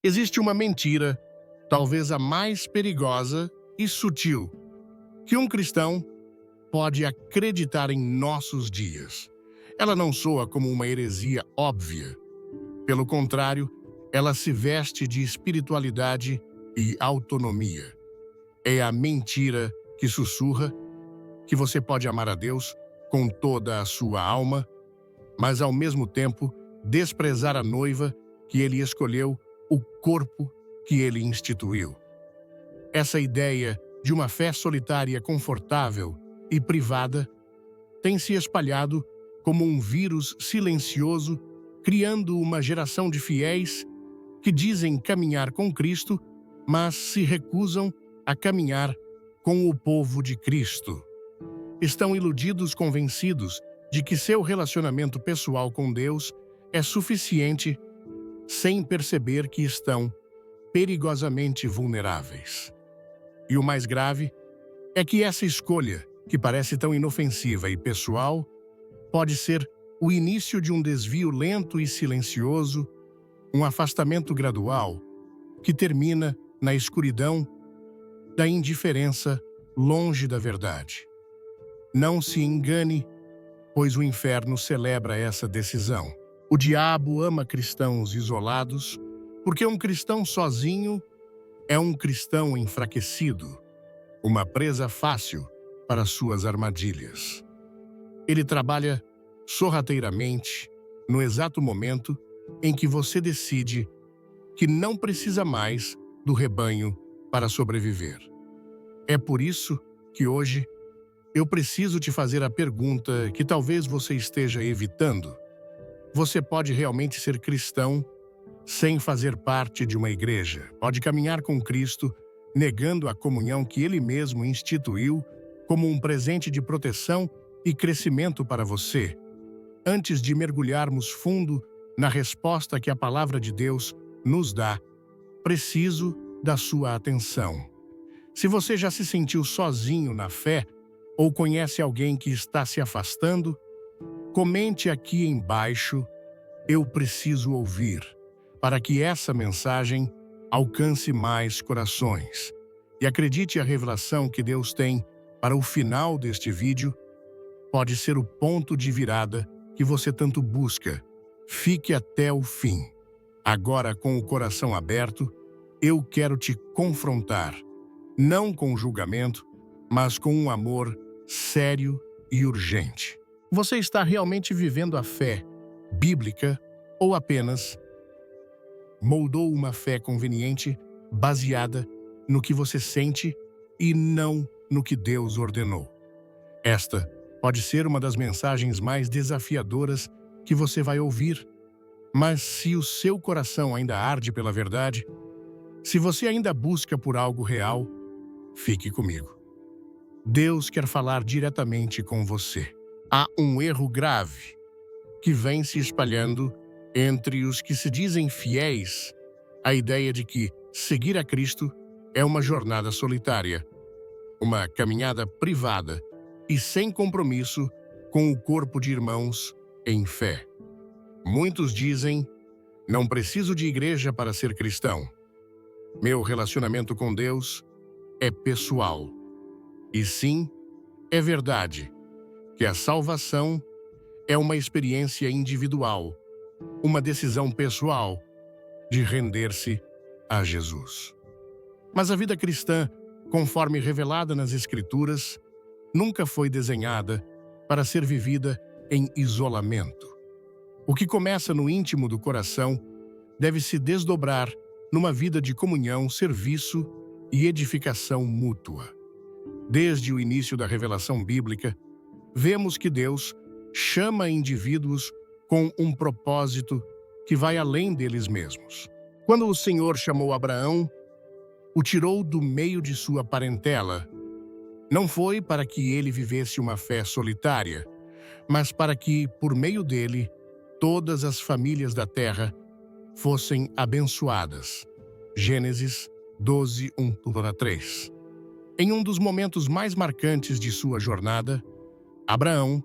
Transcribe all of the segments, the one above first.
Existe uma mentira, talvez a mais perigosa e sutil, que um cristão pode acreditar em nossos dias. Ela não soa como uma heresia óbvia. Pelo contrário, ela se veste de espiritualidade e autonomia. É a mentira que sussurra que você pode amar a Deus com toda a sua alma, mas ao mesmo tempo desprezar a noiva que ele escolheu, o corpo que ele instituiu. Essa ideia de uma fé solitária confortável e privada tem se espalhado como um vírus silencioso, criando uma geração de fiéis que dizem caminhar com Cristo, mas se recusam a caminhar com o povo de Cristo. Estão iludidos, convencidos de que seu relacionamento pessoal com Deus é suficiente, sem perceber que estão perigosamente vulneráveis. E o mais grave é que essa escolha, que parece tão inofensiva e pessoal, pode ser o início de um desvio lento e silencioso, um afastamento gradual, que termina na escuridão da indiferença, longe da verdade. Não se engane, pois o inferno celebra essa decisão. O diabo ama cristãos isolados, porque um cristão sozinho é um cristão enfraquecido, uma presa fácil para suas armadilhas. Ele trabalha sorrateiramente no exato momento em que você decide que não precisa mais do rebanho para sobreviver. É por isso que hoje eu preciso te fazer a pergunta que talvez você esteja evitando. Você pode realmente ser cristão sem fazer parte de uma igreja? Pode caminhar com Cristo, negando a comunhão que Ele mesmo instituiu como um presente de proteção e crescimento para você? Antes de mergulharmos fundo na resposta que a palavra de Deus nos dá, preciso da sua atenção. Se você já se sentiu sozinho na fé ou conhece alguém que está se afastando, comente aqui embaixo: eu preciso ouvir, para que essa mensagem alcance mais corações. E acredite, a revelação que Deus tem para o final deste vídeo pode ser o ponto de virada que você tanto busca. Fique até o fim. Agora, com o coração aberto, eu quero te confrontar, não com julgamento, mas com um amor sério e urgente. Você está realmente vivendo a fé bíblica ou apenas moldou uma fé conveniente baseada no que você sente e não no que Deus ordenou? Esta pode ser uma das mensagens mais desafiadoras que você vai ouvir, mas se o seu coração ainda arde pela verdade, se você ainda busca por algo real, fique comigo. Deus quer falar diretamente com você. Há um erro grave que vem se espalhando entre os que se dizem fiéis, a ideia de que seguir a Cristo é uma jornada solitária, uma caminhada privada e sem compromisso com o corpo de irmãos em fé. Muitos dizem: não preciso de igreja para ser cristão. Meu relacionamento com Deus é pessoal. E sim, é verdade que a salvação é uma experiência individual, uma decisão pessoal de render-se a Jesus. Mas a vida cristã, conforme revelada nas Escrituras, nunca foi desenhada para ser vivida em isolamento. O que começa no íntimo do coração deve se desdobrar numa vida de comunhão, serviço e edificação mútua. Desde o início da revelação bíblica, vemos que Deus chama indivíduos com um propósito que vai além deles mesmos. Quando o Senhor chamou Abraão, o tirou do meio de sua parentela. Não foi para que ele vivesse uma fé solitária, mas para que, por meio dele, todas as famílias da terra fossem abençoadas. Gênesis 12, 1-3. Em um dos momentos mais marcantes de sua jornada, Abraão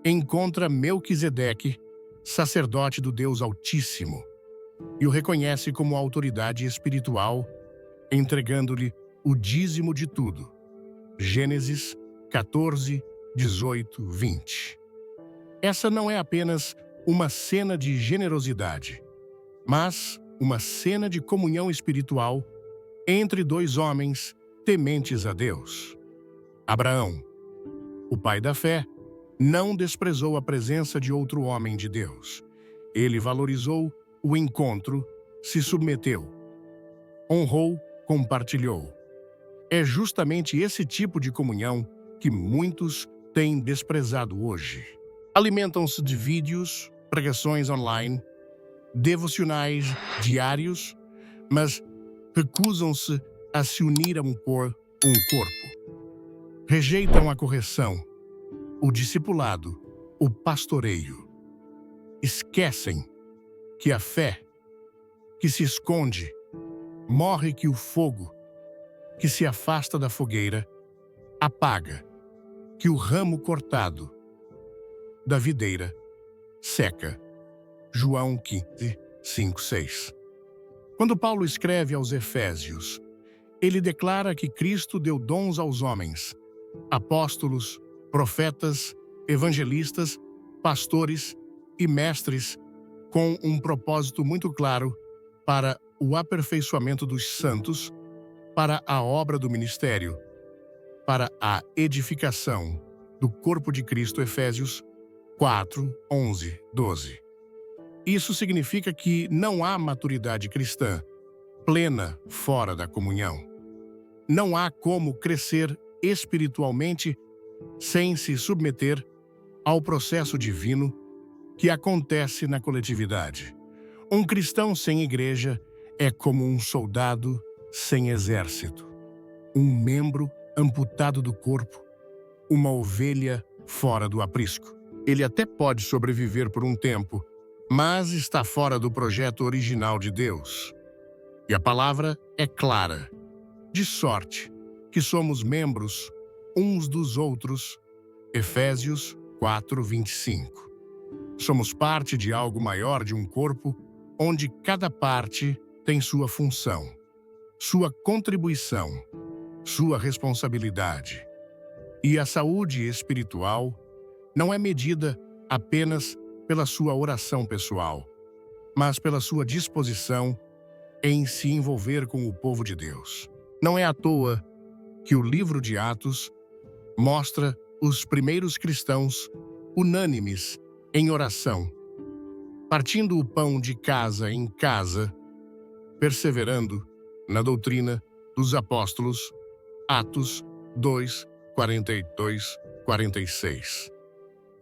encontra Melquisedeque, sacerdote do Deus Altíssimo. e o reconhece como autoridade espiritual, entregando-lhe o dízimo de tudo. Gênesis 14, 18, 20. Essa não é apenas uma cena de generosidade, mas uma cena de comunhão espiritual entre dois homens tementes a Deus. Abraão, o pai da fé, não desprezou a presença de outro homem de Deus. Ele valorizou o encontro, se submeteu, honrou, compartilhou. É justamente esse tipo de comunhão que muitos têm desprezado hoje. Alimentam-se de vídeos, pregações online, devocionais diários, mas recusam-se a se unir a um corpo. Rejeitam a correção, o discipulado, o pastoreio. Esquecem que a fé, que se esconde, morre que o fogo, que se afasta da fogueira, apaga, que o ramo cortado da videira seca. João 15, 5, 6. Quando Paulo escreve aos Efésios, ele declara que Cristo deu dons aos homens, apóstolos, profetas, evangelistas, pastores e mestres, com um propósito muito claro para o aperfeiçoamento dos santos, para a obra do ministério, para a edificação do corpo de Cristo. Efésios 4, 11, 12. Isso significa que não há maturidade cristã plena fora da comunhão. Não há como crescer espiritualmente sem se submeter ao processo divino que acontece na coletividade. Um cristão sem igreja é como um soldado sem exército, um membro amputado do corpo, uma ovelha fora do aprisco. Ele até pode sobreviver por um tempo, mas está fora do projeto original de Deus. E a palavra é clara, de sorte que somos membros uns dos outros. Efésios 4, 25. Somos parte de algo maior, de um corpo, onde cada parte tem sua função, sua contribuição, sua responsabilidade. E a saúde espiritual não é medida apenas pela sua oração pessoal, mas pela sua disposição em se envolver com o povo de Deus. Não é à toa que o livro de Atos mostra os primeiros cristãos unânimes em oração, partindo o pão de casa em casa, perseverando na doutrina dos apóstolos. Atos 2, 42, 46.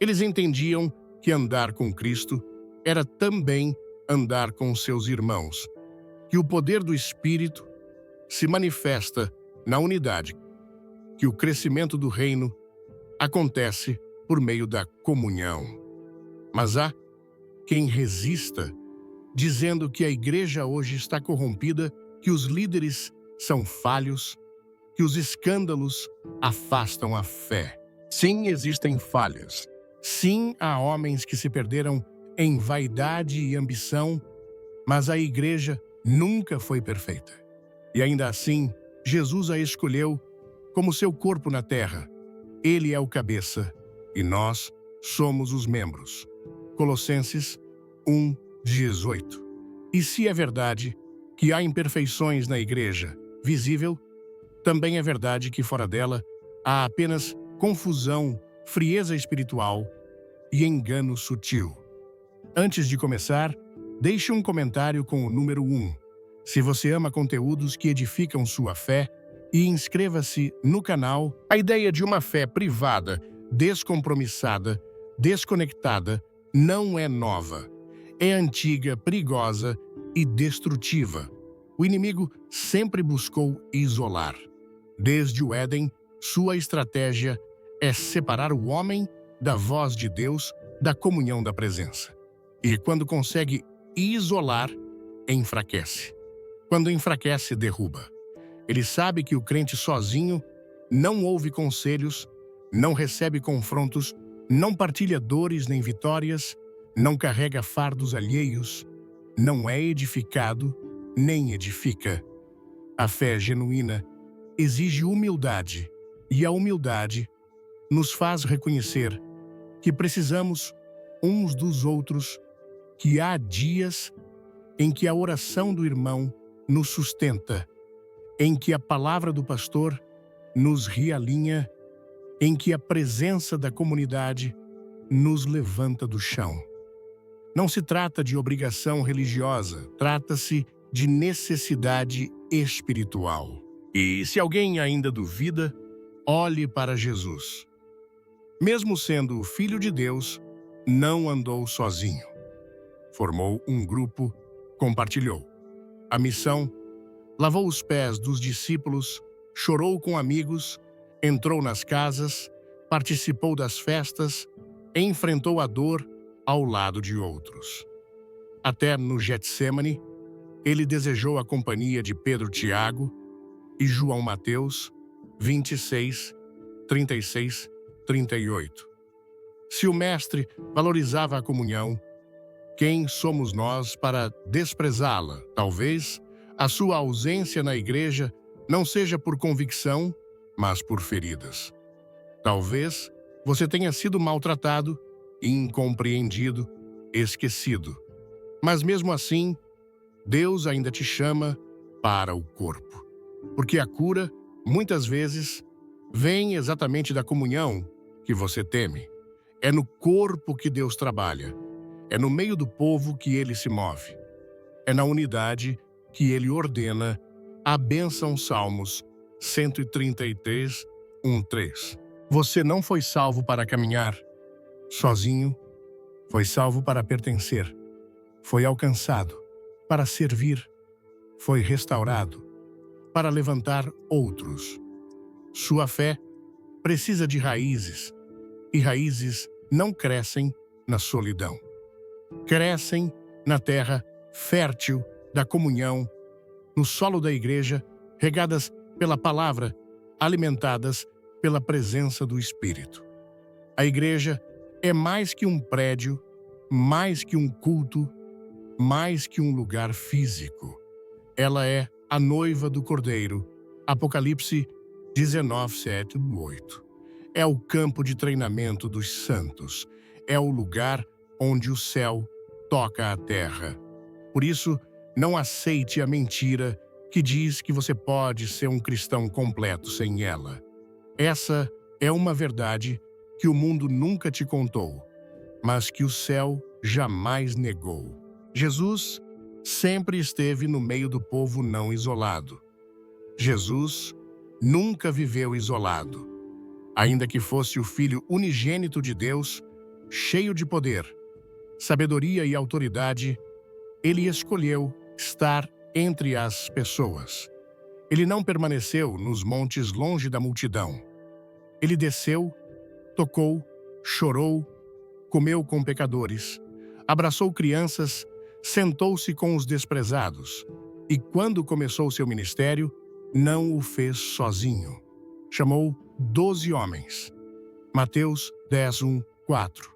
Eles entendiam que andar com Cristo era também andar com seus irmãos, que o poder do Espírito se manifesta na unidade, que o crescimento do reino acontece por meio da comunhão. Mas há quem resista, dizendo que a igreja hoje está corrompida, que os líderes são falhos, que os escândalos afastam a fé. Sim, existem falhas. Sim, há homens que se perderam em vaidade e ambição, mas a igreja nunca foi perfeita. E ainda assim, Jesus a escolheu como seu corpo na terra. Ele é o cabeça e nós somos os membros. Colossenses 1, 18. E se é verdade que há imperfeições na igreja visível, também é verdade que fora dela há apenas confusão, frieza espiritual e engano sutil. Antes de começar, deixe um comentário com o número 1, se você ama conteúdos que edificam sua fé, e inscreva-se no canal. A ideia de uma fé privada, descompromissada, desconectada, não é nova. É antiga, perigosa e destrutiva. O inimigo sempre buscou isolar. Desde o Éden, sua estratégia é separar o homem da voz de Deus, da comunhão da presença. E quando consegue isolar, enfraquece. Quando enfraquece, derruba. Ele sabe que o crente sozinho não ouve conselhos, não recebe confrontos, não partilha dores nem vitórias, não carrega fardos alheios, não é edificado nem edifica. A fé genuína exige humildade, e a humildade nos faz reconhecer que precisamos uns dos outros, que há dias em que a oração do irmão nos sustenta, em que a palavra do pastor nos realinha, em que a presença da comunidade nos levanta do chão. Não se trata de obrigação religiosa, trata-se de necessidade espiritual. E se alguém ainda duvida, olhe para Jesus. Mesmo sendo o Filho de Deus, não andou sozinho. Formou um grupo, compartilhou a missão, lavou os pés dos discípulos, chorou com amigos, entrou nas casas, participou das festas, enfrentou a dor ao lado de outros. Até no Getsêmani, ele desejou a companhia de Pedro, Tiago e João Mateus, 26, 36, 38. Se o Mestre valorizava a comunhão, quem somos nós para desprezá-la? Talvez a sua ausência na igreja não seja por convicção, mas por feridas. Talvez você tenha sido maltratado, incompreendido, esquecido. Mas mesmo assim, Deus ainda te chama para o corpo. Porque a cura, muitas vezes, vem exatamente da comunhão que você teme. É no corpo que Deus trabalha. É no meio do povo que ele se move. É na unidade que ele ordena a bênção. Salmos 133, 1-3. Você não foi salvo para caminhar sozinho, foi salvo para pertencer. Foi alcançado para servir. Foi restaurado para levantar outros. Sua fé precisa de raízes, e raízes não crescem na solidão. Crescem na terra fértil da comunhão, no solo da igreja, regadas pela palavra, alimentadas pela presença do Espírito. A igreja é mais que um prédio, mais que um culto, mais que um lugar físico. Ela é a noiva do Cordeiro. Apocalipse 19, 7, 8. É o campo de treinamento dos santos. É o lugar onde o céu toca a terra. Por isso, não aceite a mentira que diz que você pode ser um cristão completo sem ela. Essa é uma verdade que o mundo nunca te contou, mas que o céu jamais negou. Jesus sempre esteve no meio do povo não isolado. Jesus nunca viveu isolado. Ainda que fosse o Filho unigênito de Deus, cheio de poder, sabedoria e autoridade, ele escolheu estar entre as pessoas. Ele não permaneceu nos montes longe da multidão. Ele desceu, tocou, chorou, comeu com pecadores, abraçou crianças, sentou-se com os desprezados, e quando começou seu ministério, não o fez sozinho. Chamou 12 homens. Mateus 10, 1, 4.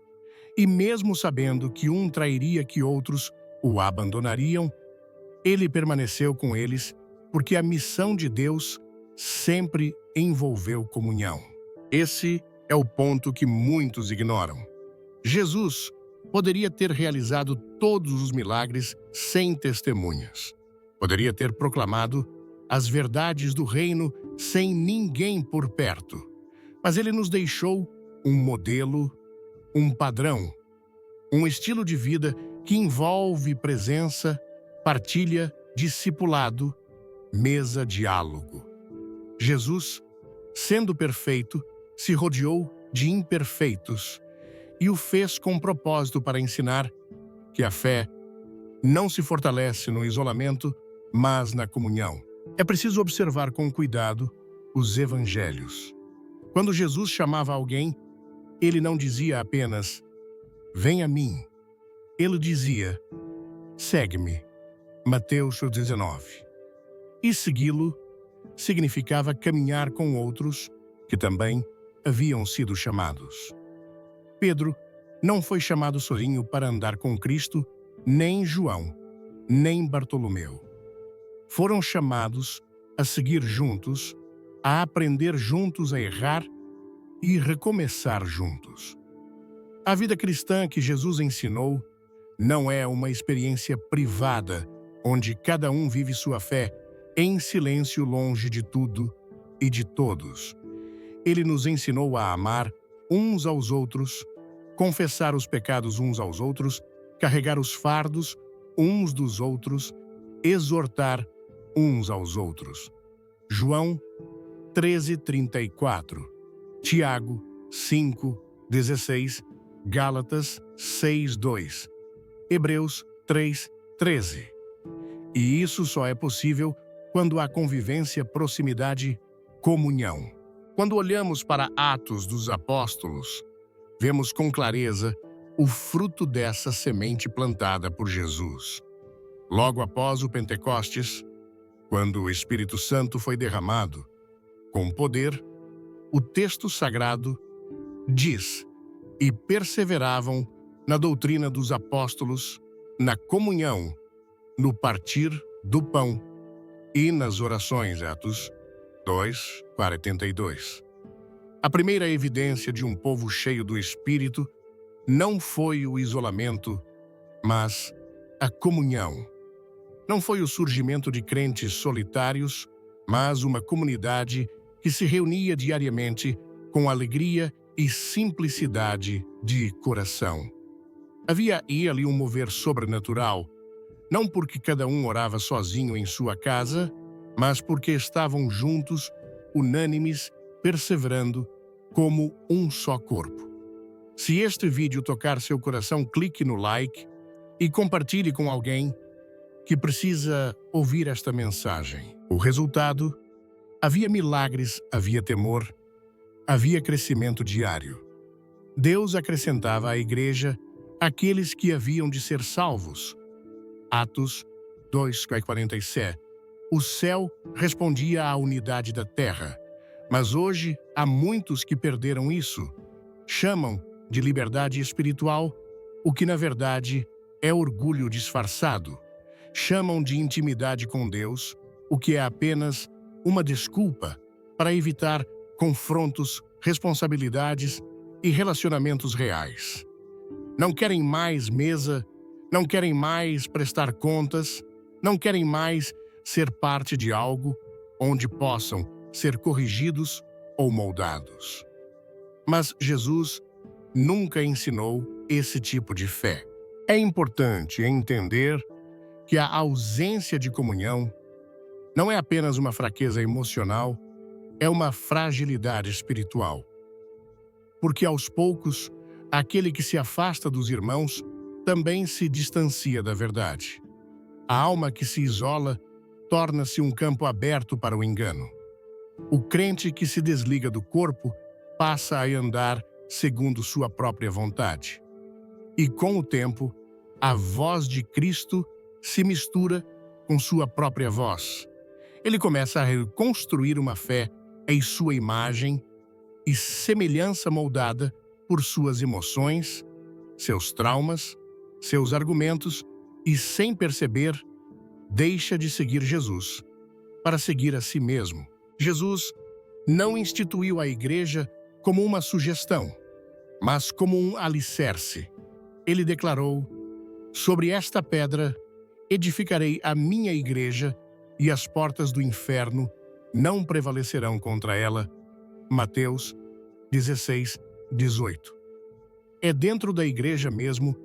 E mesmo sabendo que um trairia, que outros o abandonariam, ele permaneceu com eles, porque a missão de Deus sempre envolveu comunhão. Esse é o ponto que muitos ignoram. Jesus poderia ter realizado todos os milagres sem testemunhas. Poderia ter proclamado as verdades do reino sem ninguém por perto. Mas ele nos deixou um modelo, um padrão, um estilo de vida que envolve presença, partilha, discipulado, mesa, diálogo. Jesus, sendo perfeito, se rodeou de imperfeitos e o fez com propósito para ensinar que a fé não se fortalece no isolamento, mas na comunhão. É preciso observar com cuidado os evangelhos. Quando Jesus chamava alguém, ele não dizia apenas, "Vem a mim". Ele dizia, "Segue-me". Mateus 19. E segui-lo significava caminhar com outros que também haviam sido chamados. Pedro não foi chamado sozinho para andar com Cristo, nem João. nem Bartolomeu. Foram chamados a seguir juntos, a aprender juntos a errar e recomeçar juntos. A vida cristã que Jesus ensinou não é uma experiência privada, onde cada um vive sua fé em silêncio longe de tudo e de todos. Ele nos ensinou a amar uns aos outros, confessar os pecados uns aos outros, carregar os fardos uns dos outros, exortar uns aos outros. João 13:34, Tiago 5:16, Gálatas 6:2, Hebreus 3:13. E isso só é possível quando há convivência, proximidade, comunhão. Quando olhamos para Atos dos Apóstolos, vemos com clareza o fruto dessa semente plantada por Jesus. Logo após o Pentecostes, quando o Espírito Santo foi derramado com poder, o texto sagrado diz: e perseveravam na doutrina dos apóstolos, na comunhão, no partir do pão e nas orações. Atos 2:42. A primeira evidência de um povo cheio do Espírito não foi o isolamento, mas a comunhão. Não foi o surgimento de crentes solitários, mas uma comunidade que se reunia diariamente com alegria e simplicidade de coração. Havia ali um mover sobrenatural, não porque cada um orava sozinho em sua casa, mas porque estavam juntos, unânimes, perseverando como um só corpo. Se este vídeo tocar seu coração, clique no like e compartilhe com alguém que precisa ouvir esta mensagem. O resultado: havia milagres, havia temor, havia crescimento diário. Deus acrescentava à igreja aqueles que haviam de ser salvos. Atos 2:47. O céu respondia à unidade da terra, mas hoje há muitos que perderam isso. Chamam de liberdade espiritual o que na verdade é orgulho disfarçado. Chamam de intimidade com Deus o que é apenas uma desculpa para evitar confrontos, responsabilidades e relacionamentos reais. Não querem mais mesa, não querem mais prestar contas, não querem mais ser parte de algo onde possam ser corrigidos ou moldados. Mas Jesus nunca ensinou esse tipo de fé. É importante entender que a ausência de comunhão não é apenas uma fraqueza emocional, é uma fragilidade espiritual. Porque aos poucos, aquele que se afasta dos irmãos também se distancia da verdade. A alma que se isola torna-se um campo aberto para o engano. O crente que se desliga do corpo passa a andar segundo sua própria vontade. E com o tempo, a voz de Cristo se mistura com sua própria voz. Ele começa a reconstruir uma fé em sua imagem e semelhança moldada por suas emoções, seus traumas, seus argumentos e, sem perceber, deixa de seguir Jesus para seguir a si mesmo. Jesus não instituiu a igreja como uma sugestão, mas como um alicerce. Ele declarou: sobre esta pedra edificarei a minha igreja e as portas do inferno não prevalecerão contra ela. Mateus 16:18. É dentro da igreja mesmo,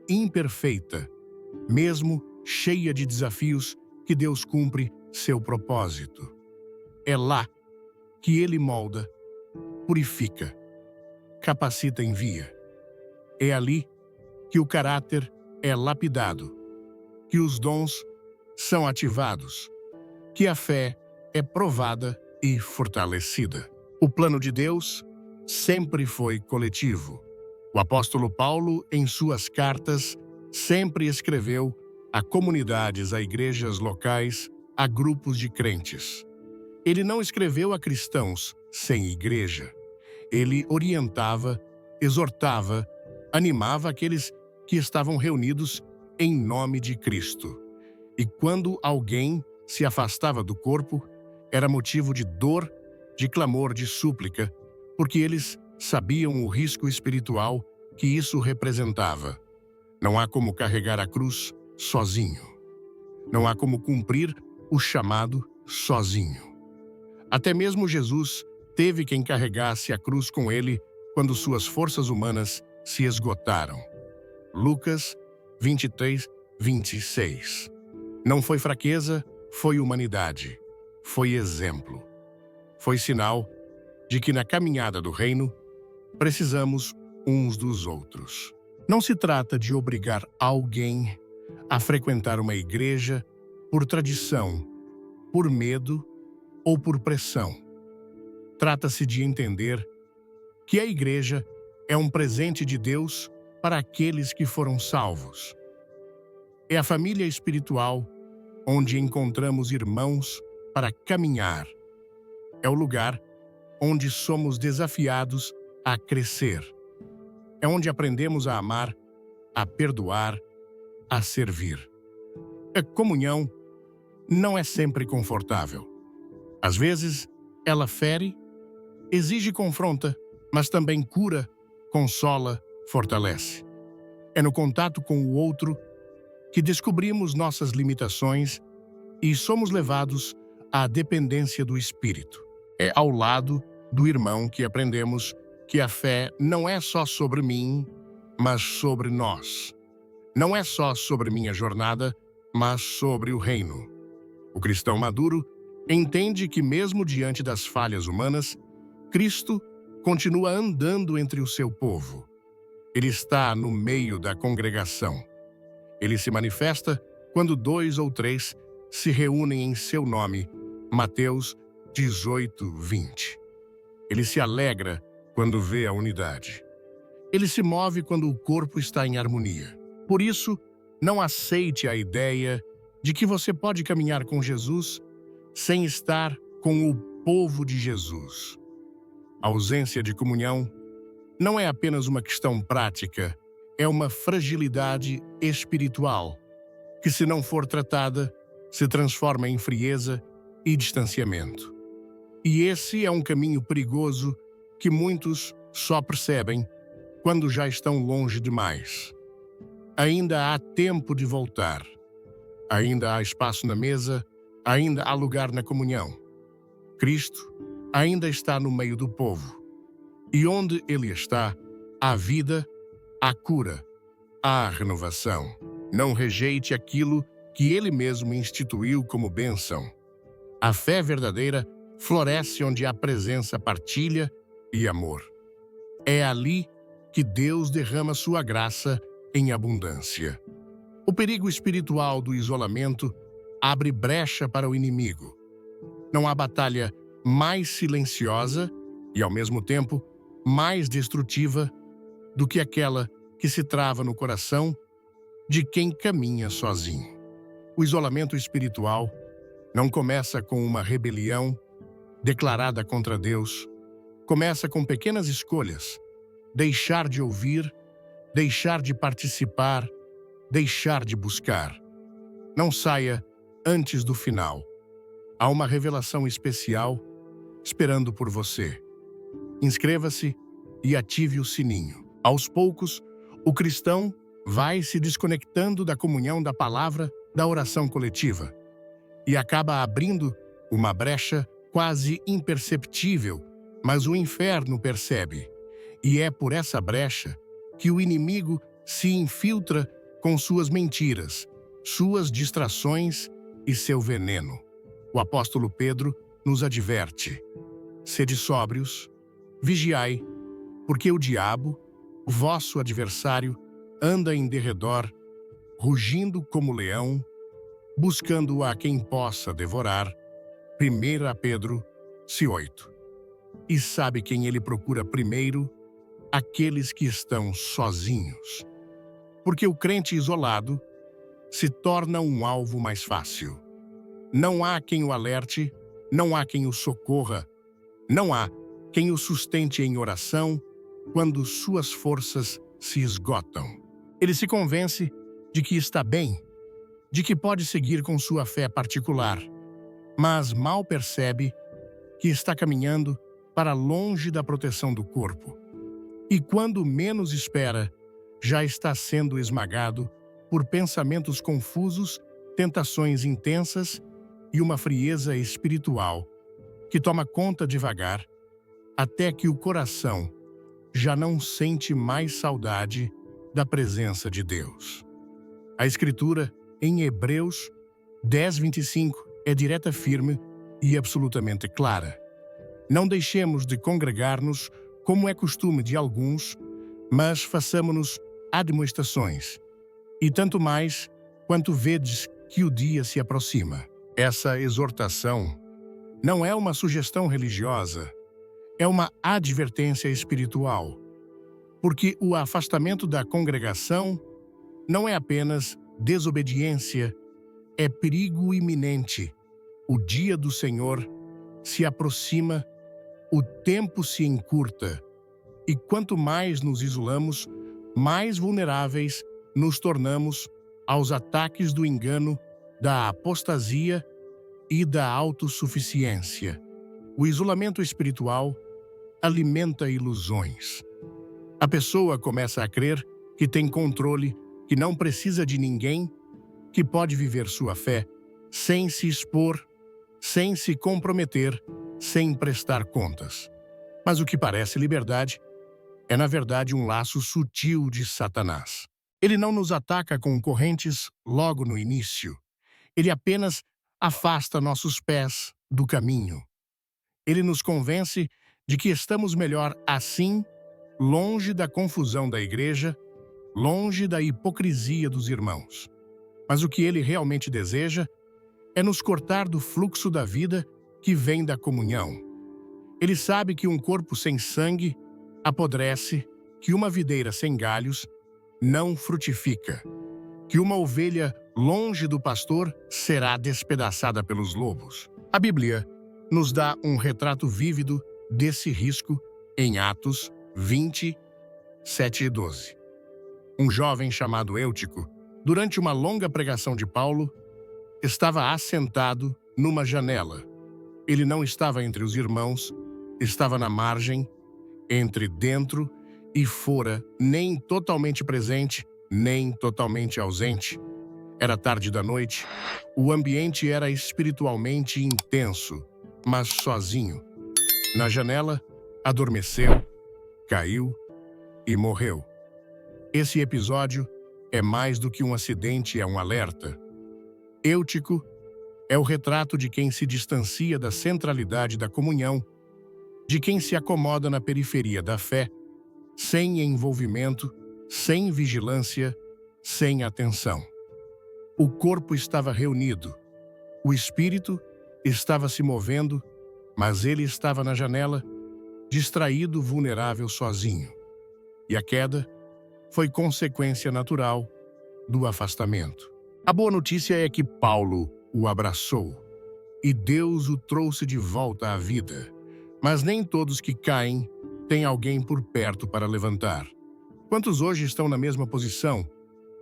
imperfeita, mesmo cheia de desafios, que Deus cumpre seu propósito. É lá que Ele molda, purifica, capacita e envia. É ali que o caráter é lapidado, que os dons são ativados, que a fé é provada e fortalecida. O plano de Deus sempre foi coletivo. O apóstolo Paulo, em suas cartas, sempre escreveu a comunidades, a igrejas locais, a grupos de crentes. Ele não escreveu a cristãos sem igreja. Ele orientava, exortava, animava aqueles que estavam reunidos em nome de Cristo. E quando alguém se afastava do corpo, era motivo de dor, de clamor, de súplica, porque eles sabiam o risco espiritual que isso representava. Não há como carregar a cruz sozinho. Não há como cumprir o chamado sozinho. Até mesmo Jesus teve quem carregasse a cruz com ele quando suas forças humanas se esgotaram. Lucas 23, 26. Não foi fraqueza, foi humanidade. Foi exemplo. Foi sinal de que na caminhada do reino precisamos uns dos outros. Não se trata de obrigar alguém a frequentar uma igreja por tradição, por medo ou por pressão. Trata-se de entender que a igreja é um presente de Deus para aqueles que foram salvos. É a família espiritual onde encontramos irmãos para caminhar. É o lugar onde somos desafiados a crescer. É onde aprendemos a amar, a perdoar, a servir. A comunhão não é sempre confortável. Às vezes, ela fere, exige e confronta, mas também cura, consola, fortalece. É no contato com o outro que descobrimos nossas limitações e somos levados à dependência do Espírito. É ao lado do irmão que aprendemos que a fé não é só sobre mim, mas sobre nós. Não é só sobre minha jornada, mas sobre o reino. O cristão maduro entende que mesmo diante das falhas humanas, Cristo continua andando entre o seu povo. Ele está no meio da congregação. Ele se manifesta quando 2 ou 3 se reúnem em seu nome. Mateus 18, 20. Ele se alegra quando vê a unidade. Ele se move quando o corpo está em harmonia. Por isso, não aceite a ideia de que você pode caminhar com Jesus sem estar com o povo de Jesus. A ausência de comunhão não é apenas uma questão prática, é uma fragilidade espiritual, que, se não for tratada, se transforma em frieza e distanciamento. E esse é um caminho perigoso que muitos só percebem quando já estão longe demais. Ainda há tempo de voltar. Ainda há espaço na mesa, ainda há lugar na comunhão. Cristo ainda está no meio do povo. E onde Ele está, há vida, há cura, há renovação. Não rejeite aquilo que Ele mesmo instituiu como bênção. A fé verdadeira floresce onde há presença, partilha e amor. É ali que Deus derrama sua graça em abundância. O perigo espiritual do isolamento abre brecha para o inimigo. Não há batalha mais silenciosa e, ao mesmo tempo, mais destrutiva do que aquela que se trava no coração de quem caminha sozinho. O isolamento espiritual não começa com uma rebelião declarada contra Deus. Começa com pequenas escolhas. Deixar de ouvir, deixar de participar, deixar de buscar. Não saia antes do final. Há uma revelação especial esperando por você. Inscreva-se e ative o sininho. Aos poucos, o cristão vai se desconectando da comunhão da palavra, da oração coletiva, e acaba abrindo uma brecha quase imperceptível, mas o inferno percebe. E é por essa brecha que o inimigo se infiltra com suas mentiras, suas distrações e seu veneno. O apóstolo Pedro nos adverte: sede sóbrios, vigiai, porque o diabo, vosso adversário, anda em derredor, rugindo como leão, buscando a quem possa devorar. 1 Pedro 8. E sabe quem ele procura primeiro? Aqueles que estão sozinhos. Porque o crente isolado se torna um alvo mais fácil. Não há quem o alerte, não há quem o socorra, não há quem o sustente em oração quando suas forças se esgotam. Ele se convence de que está bem, de que pode seguir com sua fé particular, mas mal percebe que está caminhando para longe da proteção do corpo. E quando menos espera, já está sendo esmagado por pensamentos confusos, tentações intensas e uma frieza espiritual que toma conta devagar, até que o coração já não sente mais saudade da presença de Deus. A Escritura, em Hebreus 10:25, é direta, firme e absolutamente clara. Não deixemos de congregar-nos, como é costume de alguns, mas façamo-nos admoestações, e tanto mais quanto vedes que o dia se aproxima. Essa exortação não é uma sugestão religiosa, é uma advertência espiritual, porque o afastamento da congregação não é apenas desobediência, é perigo iminente. O dia do Senhor se aproxima, o tempo se encurta, e quanto mais nos isolamos, mais vulneráveis nos tornamos aos ataques do engano, da apostasia e da autossuficiência. O isolamento espiritual alimenta ilusões. A pessoa começa a crer que tem controle, que não precisa de ninguém, que pode viver sua fé sem se expor, sem se comprometer, sem prestar contas. Mas o que parece liberdade é, na verdade, um laço sutil de Satanás. Ele não nos ataca com correntes logo no início. Ele apenas afasta nossos pés do caminho. Ele nos convence de que estamos melhor assim, longe da confusão da igreja, longe da hipocrisia dos irmãos. Mas o que ele realmente deseja é nos cortar do fluxo da vida que vem da comunhão. Ele sabe que um corpo sem sangue apodrece, que uma videira sem galhos não frutifica, que uma ovelha longe do pastor será despedaçada pelos lobos. A Bíblia nos dá um retrato vívido desse risco em Atos 20, 7 e 12. Um jovem chamado Eutico, durante uma longa pregação de Paulo, estava assentado numa janela. Ele não estava entre os irmãos, estava na margem, entre dentro e fora, nem totalmente presente, nem totalmente ausente. Era tarde da noite, o ambiente era espiritualmente intenso, mas sozinho. Na janela, adormeceu, caiu e morreu. Esse episódio é mais do que um acidente, é um alerta. Eutico é o retrato de quem se distancia da centralidade da comunhão, de quem se acomoda na periferia da fé, sem envolvimento, sem vigilância, sem atenção. O corpo estava reunido, o espírito estava se movendo, mas ele estava na janela, distraído, vulnerável, sozinho. E a queda foi consequência natural do afastamento. A boa notícia é que Paulo o abraçou e Deus o trouxe de volta à vida. Mas nem todos que caem têm alguém por perto para levantar. Quantos hoje estão na mesma posição?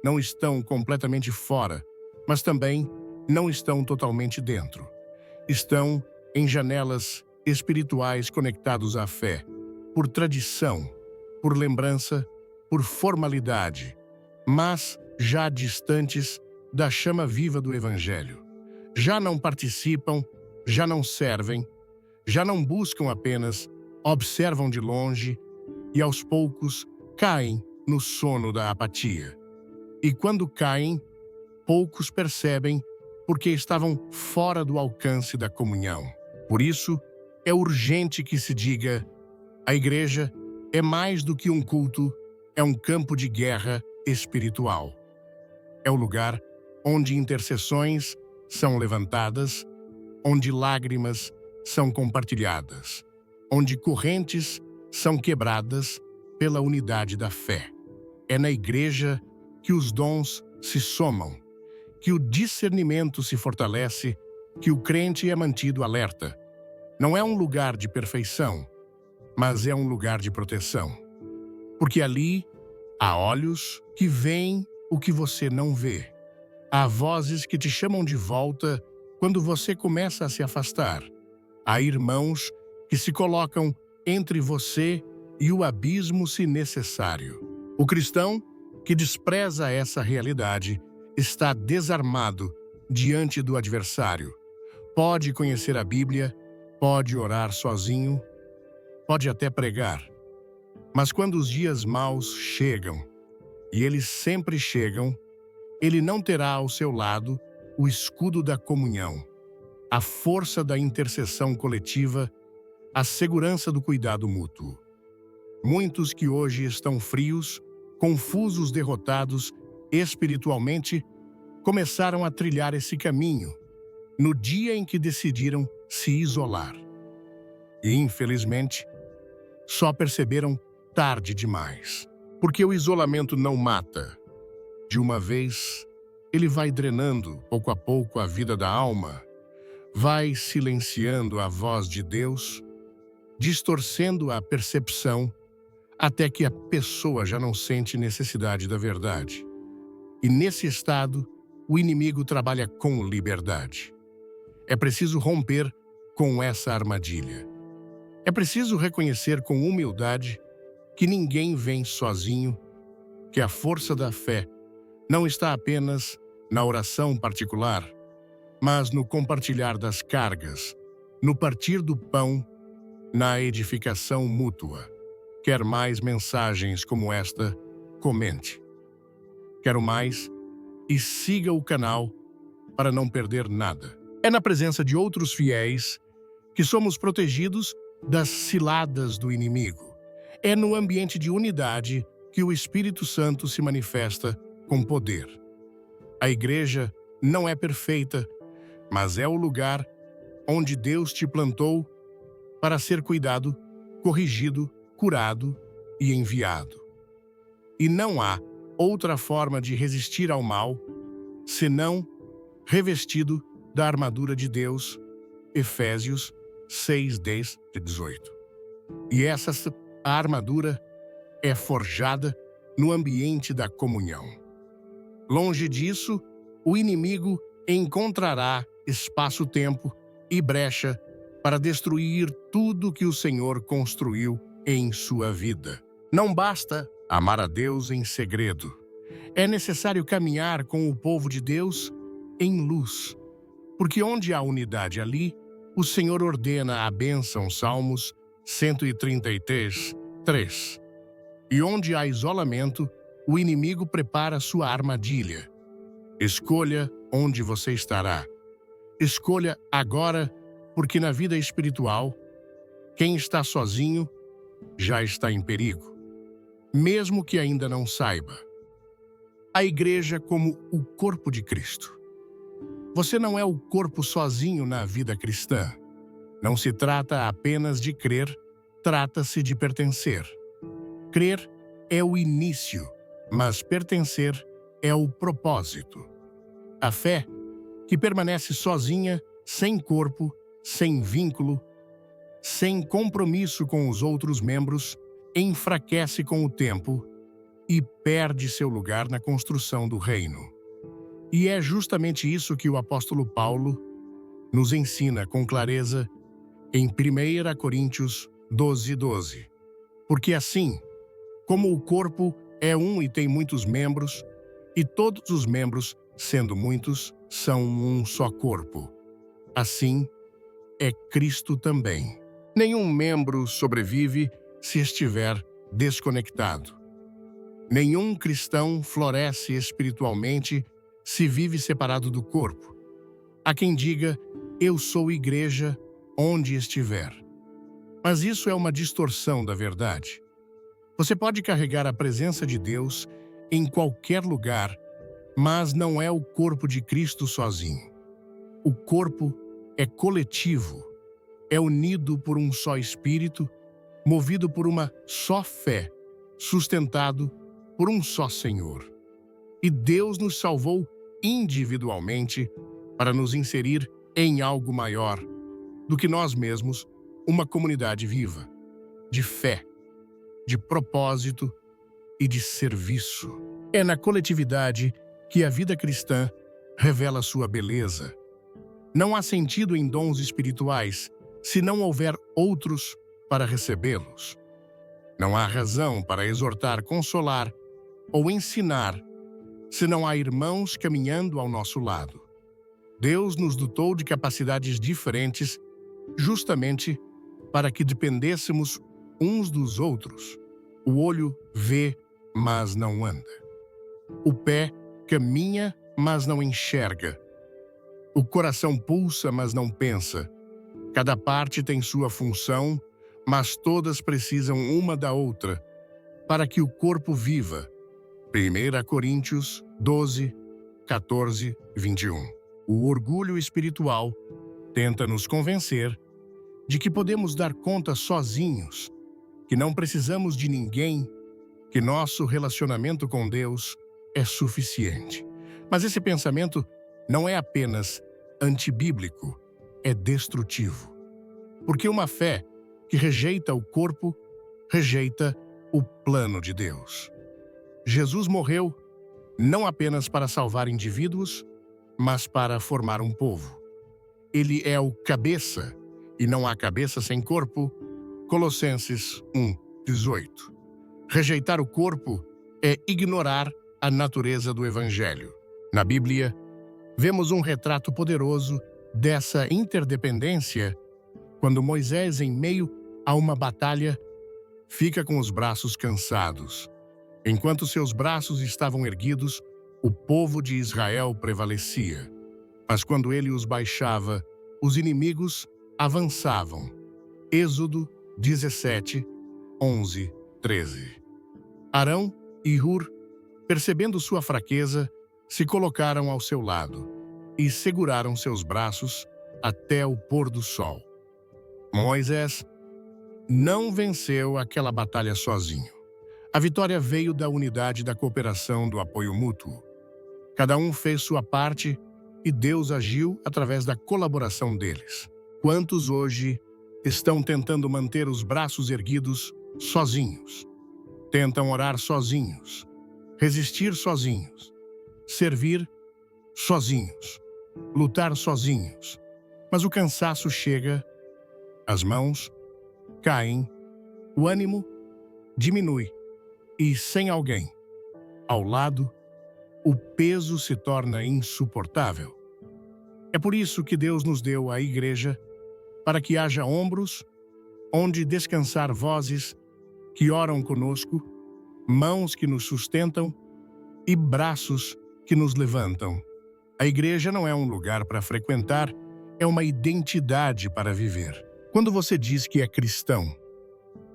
Não estão completamente fora, mas também não estão totalmente dentro. Estão em janelas espirituais conectados à fé, por tradição, por lembrança, por formalidade, mas já distantes da chama viva do Evangelho. Já não participam, já não servem, já não buscam apenas, observam de longe e aos poucos caem no sono da apatia. E quando caem, poucos percebem porque estavam fora do alcance da comunhão. Por isso, é urgente que se diga: a igreja é mais do que um culto, é um campo de guerra espiritual. É o lugar onde intercessões são levantadas, onde lágrimas são compartilhadas, onde correntes são quebradas pela unidade da fé. É na igreja que os dons se somam, que o discernimento se fortalece, que o crente é mantido alerta. Não é um lugar de perfeição, mas é um lugar de proteção. Porque ali há olhos que veem o que você não vê. Há vozes que te chamam de volta quando você começa a se afastar. Há irmãos que se colocam entre você e o abismo se necessário. O cristão que despreza essa realidade está desarmado diante do adversário. Pode conhecer a Bíblia, pode orar sozinho, pode até pregar. Mas quando os dias maus chegam, e eles sempre chegam, ele não terá ao seu lado o escudo da comunhão, a força da intercessão coletiva, a segurança do cuidado mútuo. Muitos que hoje estão frios, confusos, derrotados espiritualmente, começaram a trilhar esse caminho no dia em que decidiram se isolar. E, infelizmente, só perceberam tarde demais. Porque o isolamento não mata. De uma vez, ele vai drenando, pouco a pouco, a vida da alma, vai silenciando a voz de Deus, distorcendo a percepção, até que a pessoa já não sente necessidade da verdade. E nesse estado, o inimigo trabalha com liberdade. É preciso romper com essa armadilha. É preciso reconhecer com humildade que ninguém vem sozinho, que a força da fé não está apenas na oração particular, mas no compartilhar das cargas, no partir do pão, na edificação mútua. Quer mais mensagens como esta? Comente. Quero mais? E siga o canal para não perder nada. É na presença de outros fiéis que somos protegidos das ciladas do inimigo. É no ambiente de unidade que o Espírito Santo se manifesta com poder. A igreja não é perfeita, mas é o lugar onde Deus te plantou para ser cuidado, corrigido, curado e enviado. E não há outra forma de resistir ao mal, senão revestido da armadura de Deus, Efésios 6, 10 e 18. E essa armadura é forjada no ambiente da comunhão. Longe disso, o inimigo encontrará espaço-tempo e brecha para destruir tudo que o Senhor construiu em sua vida. Não basta amar a Deus em segredo. É necessário caminhar com o povo de Deus em luz. Porque onde há unidade ali, o Senhor ordena a bênção, Salmos 133, 3. E onde há isolamento, o inimigo prepara sua armadilha. Escolha onde você estará. Escolha agora, porque na vida espiritual, quem está sozinho já está em perigo, mesmo que ainda não saiba. A igreja como o corpo de Cristo. Você não é o corpo sozinho na vida cristã. Não se trata apenas de crer, trata-se de pertencer. Crer é o início, mas pertencer é o propósito. A fé, que permanece sozinha, sem corpo, sem vínculo, sem compromisso com os outros membros, enfraquece com o tempo e perde seu lugar na construção do reino. E é justamente isso que o apóstolo Paulo nos ensina com clareza em 1 Coríntios 12, 12. Porque assim, como o corpo é um e tem muitos membros, e todos os membros, sendo muitos, são um só corpo, assim é Cristo também. Nenhum membro sobrevive se estiver desconectado. Nenhum cristão floresce espiritualmente se vive separado do corpo. Há quem diga, eu sou igreja onde estiver. Mas isso é uma distorção da verdade. Você pode carregar a presença de Deus em qualquer lugar, mas não é o corpo de Cristo sozinho. O corpo é coletivo, é unido por um só Espírito, movido por uma só fé, sustentado por um só Senhor. E Deus nos salvou individualmente para nos inserir em algo maior do que nós mesmos, uma comunidade viva, de fé, de propósito e de serviço. É na coletividade que a vida cristã revela sua beleza. Não há sentido em dons espirituais se não houver outros para recebê-los. Não há razão para exortar, consolar ou ensinar se não há irmãos caminhando ao nosso lado. Deus nos dotou de capacidades diferentes justamente para que dependêssemos uns dos outros. O olho vê, mas não anda. O pé caminha, mas não enxerga. O coração pulsa, mas não pensa. Cada parte tem sua função, mas todas precisam uma da outra para que o corpo viva. 1 Coríntios 12, 14, 21. O orgulho espiritual tenta nos convencer de que podemos dar conta sozinhos, que não precisamos de ninguém, que nosso relacionamento com Deus é suficiente. Mas esse pensamento não é apenas antibíblico, é destrutivo. Porque uma fé que rejeita o corpo, rejeita o plano de Deus. Jesus morreu não apenas para salvar indivíduos, mas para formar um povo. Ele é o cabeça, e não há cabeça sem corpo. Colossenses 1, 18. Rejeitar o corpo é ignorar a natureza do Evangelho. Na Bíblia, vemos um retrato poderoso dessa interdependência quando Moisés, em meio a uma batalha, fica com os braços cansados. Enquanto seus braços estavam erguidos, o povo de Israel prevalecia. Mas quando ele os baixava, os inimigos avançavam. Êxodo 17, 11, 13. Arão e Hur, percebendo sua fraqueza, se colocaram ao seu lado e seguraram seus braços até o pôr do sol. Moisés não venceu aquela batalha sozinho. A vitória veio da unidade, da cooperação, do apoio mútuo. Cada um fez sua parte e Deus agiu através da colaboração deles. Quantos hoje estão tentando manter os braços erguidos sozinhos? Tentam orar sozinhos, resistir sozinhos, servir sozinhos, lutar sozinhos. Mas o cansaço chega, as mãos caem, o ânimo diminui. E sem alguém ao lado, o peso se torna insuportável. É por isso que Deus nos deu a igreja, para que haja ombros onde descansar, vozes que oram conosco, mãos que nos sustentam e braços que nos levantam. A igreja não é um lugar para frequentar, é uma identidade para viver. Quando você diz que é cristão,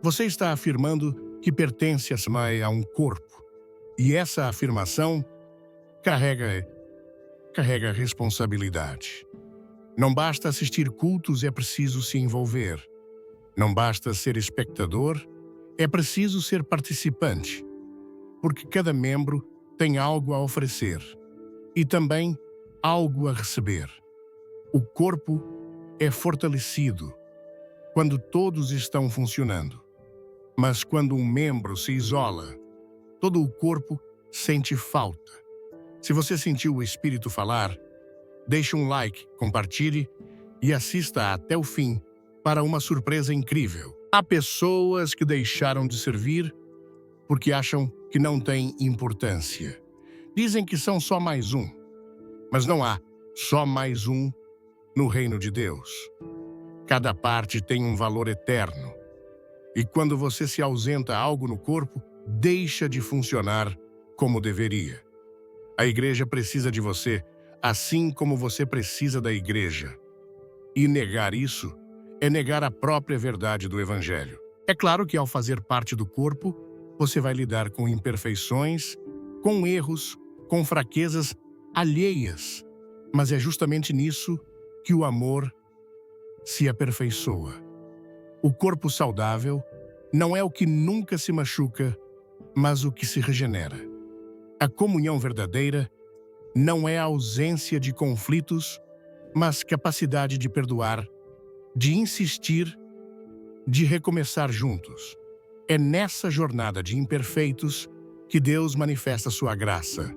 você está afirmando que pertence a um corpo. E essa afirmação carrega responsabilidade. Não basta assistir cultos, é preciso se envolver. Não basta ser espectador, é preciso ser participante. Porque cada membro tem algo a oferecer e também algo a receber. O corpo é fortalecido quando todos estão funcionando. Mas quando um membro se isola, todo o corpo sente falta. Se você sentiu o Espírito falar, deixe um like, compartilhe e assista até o fim para uma surpresa incrível. Há pessoas que deixaram de servir porque acham que não tem importância. Dizem que são só mais um. Mas não há só mais um no reino de Deus. Cada parte tem um valor eterno. E quando você se ausenta algo no corpo, deixa de funcionar como deveria. A igreja precisa de você, assim como você precisa da igreja. E negar isso é negar a própria verdade do Evangelho. É claro que ao fazer parte do corpo, você vai lidar com imperfeições, com erros, com fraquezas alheias. Mas é justamente nisso que o amor se aperfeiçoa. O corpo saudável não é o que nunca se machuca, mas o que se regenera. A comunhão verdadeira não é a ausência de conflitos, mas capacidade de perdoar, de insistir, de recomeçar juntos. É nessa jornada de imperfeitos que Deus manifesta sua graça.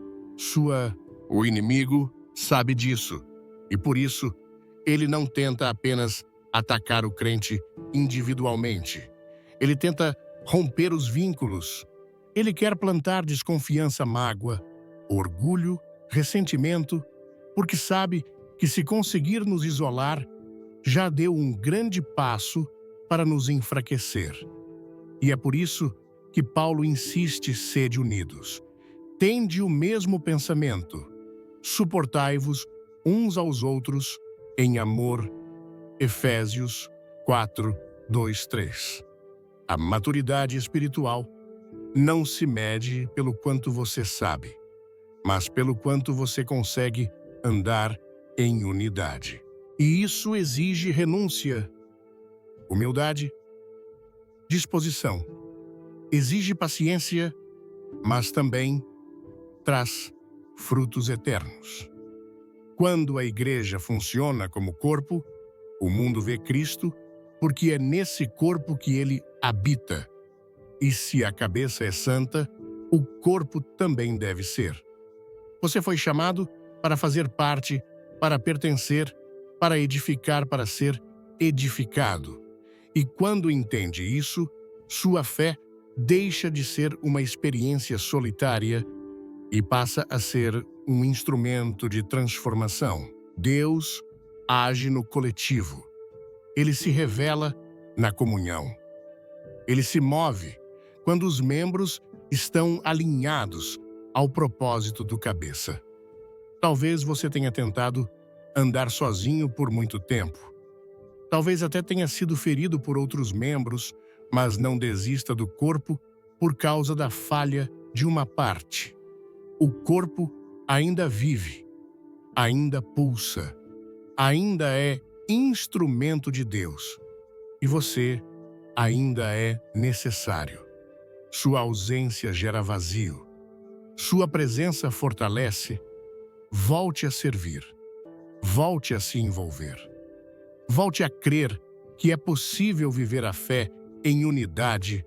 O inimigo sabe disso, e por isso, ele não tenta apenas atacar o crente individualmente. Ele tenta romper os vínculos. Ele quer plantar desconfiança, mágoa, orgulho, ressentimento, porque sabe que se conseguir nos isolar, já deu um grande passo para nos enfraquecer. E é por isso que Paulo insiste: sede unidos. Tende o mesmo pensamento. Suportai-vos uns aos outros em amor. Efésios 4, 2, 3. A maturidade espiritual não se mede pelo quanto você sabe, mas pelo quanto você consegue andar em unidade. E isso exige renúncia, humildade, disposição. Exige paciência, mas também traz frutos eternos. Quando a igreja funciona como corpo, o mundo vê Cristo, porque é nesse corpo que ele habita. E se a cabeça é santa, o corpo também deve ser. Você foi chamado para fazer parte, para pertencer, para edificar, para ser edificado. E quando entende isso, sua fé deixa de ser uma experiência solitária e passa a ser um instrumento de transformação. Deus age no coletivo. Ele se revela na comunhão. Ele se move quando os membros estão alinhados ao propósito do cabeça. Talvez você tenha tentado andar sozinho por muito tempo. Talvez até tenha sido ferido por outros membros, mas não desista do corpo por causa da falha de uma parte. O corpo ainda vive, ainda pulsa, ainda é instrumento de Deus. E você ainda é necessário. Sua ausência gera vazio. Sua presença fortalece. Volte a servir. Volte a se envolver. Volte a crer que é possível viver a fé em unidade,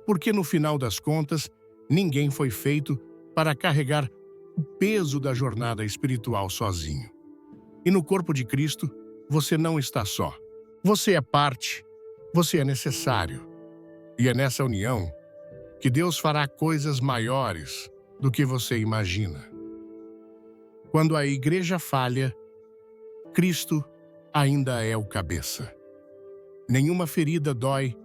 porque no final das contas, ninguém foi feito para carregar o peso da jornada espiritual sozinho. E no corpo de Cristo, você não está só. Você é parte, você é necessário. E é nessa união que Deus fará coisas maiores do que você imagina. Quando a igreja falha, Cristo ainda é o cabeça. Nenhuma ferida dói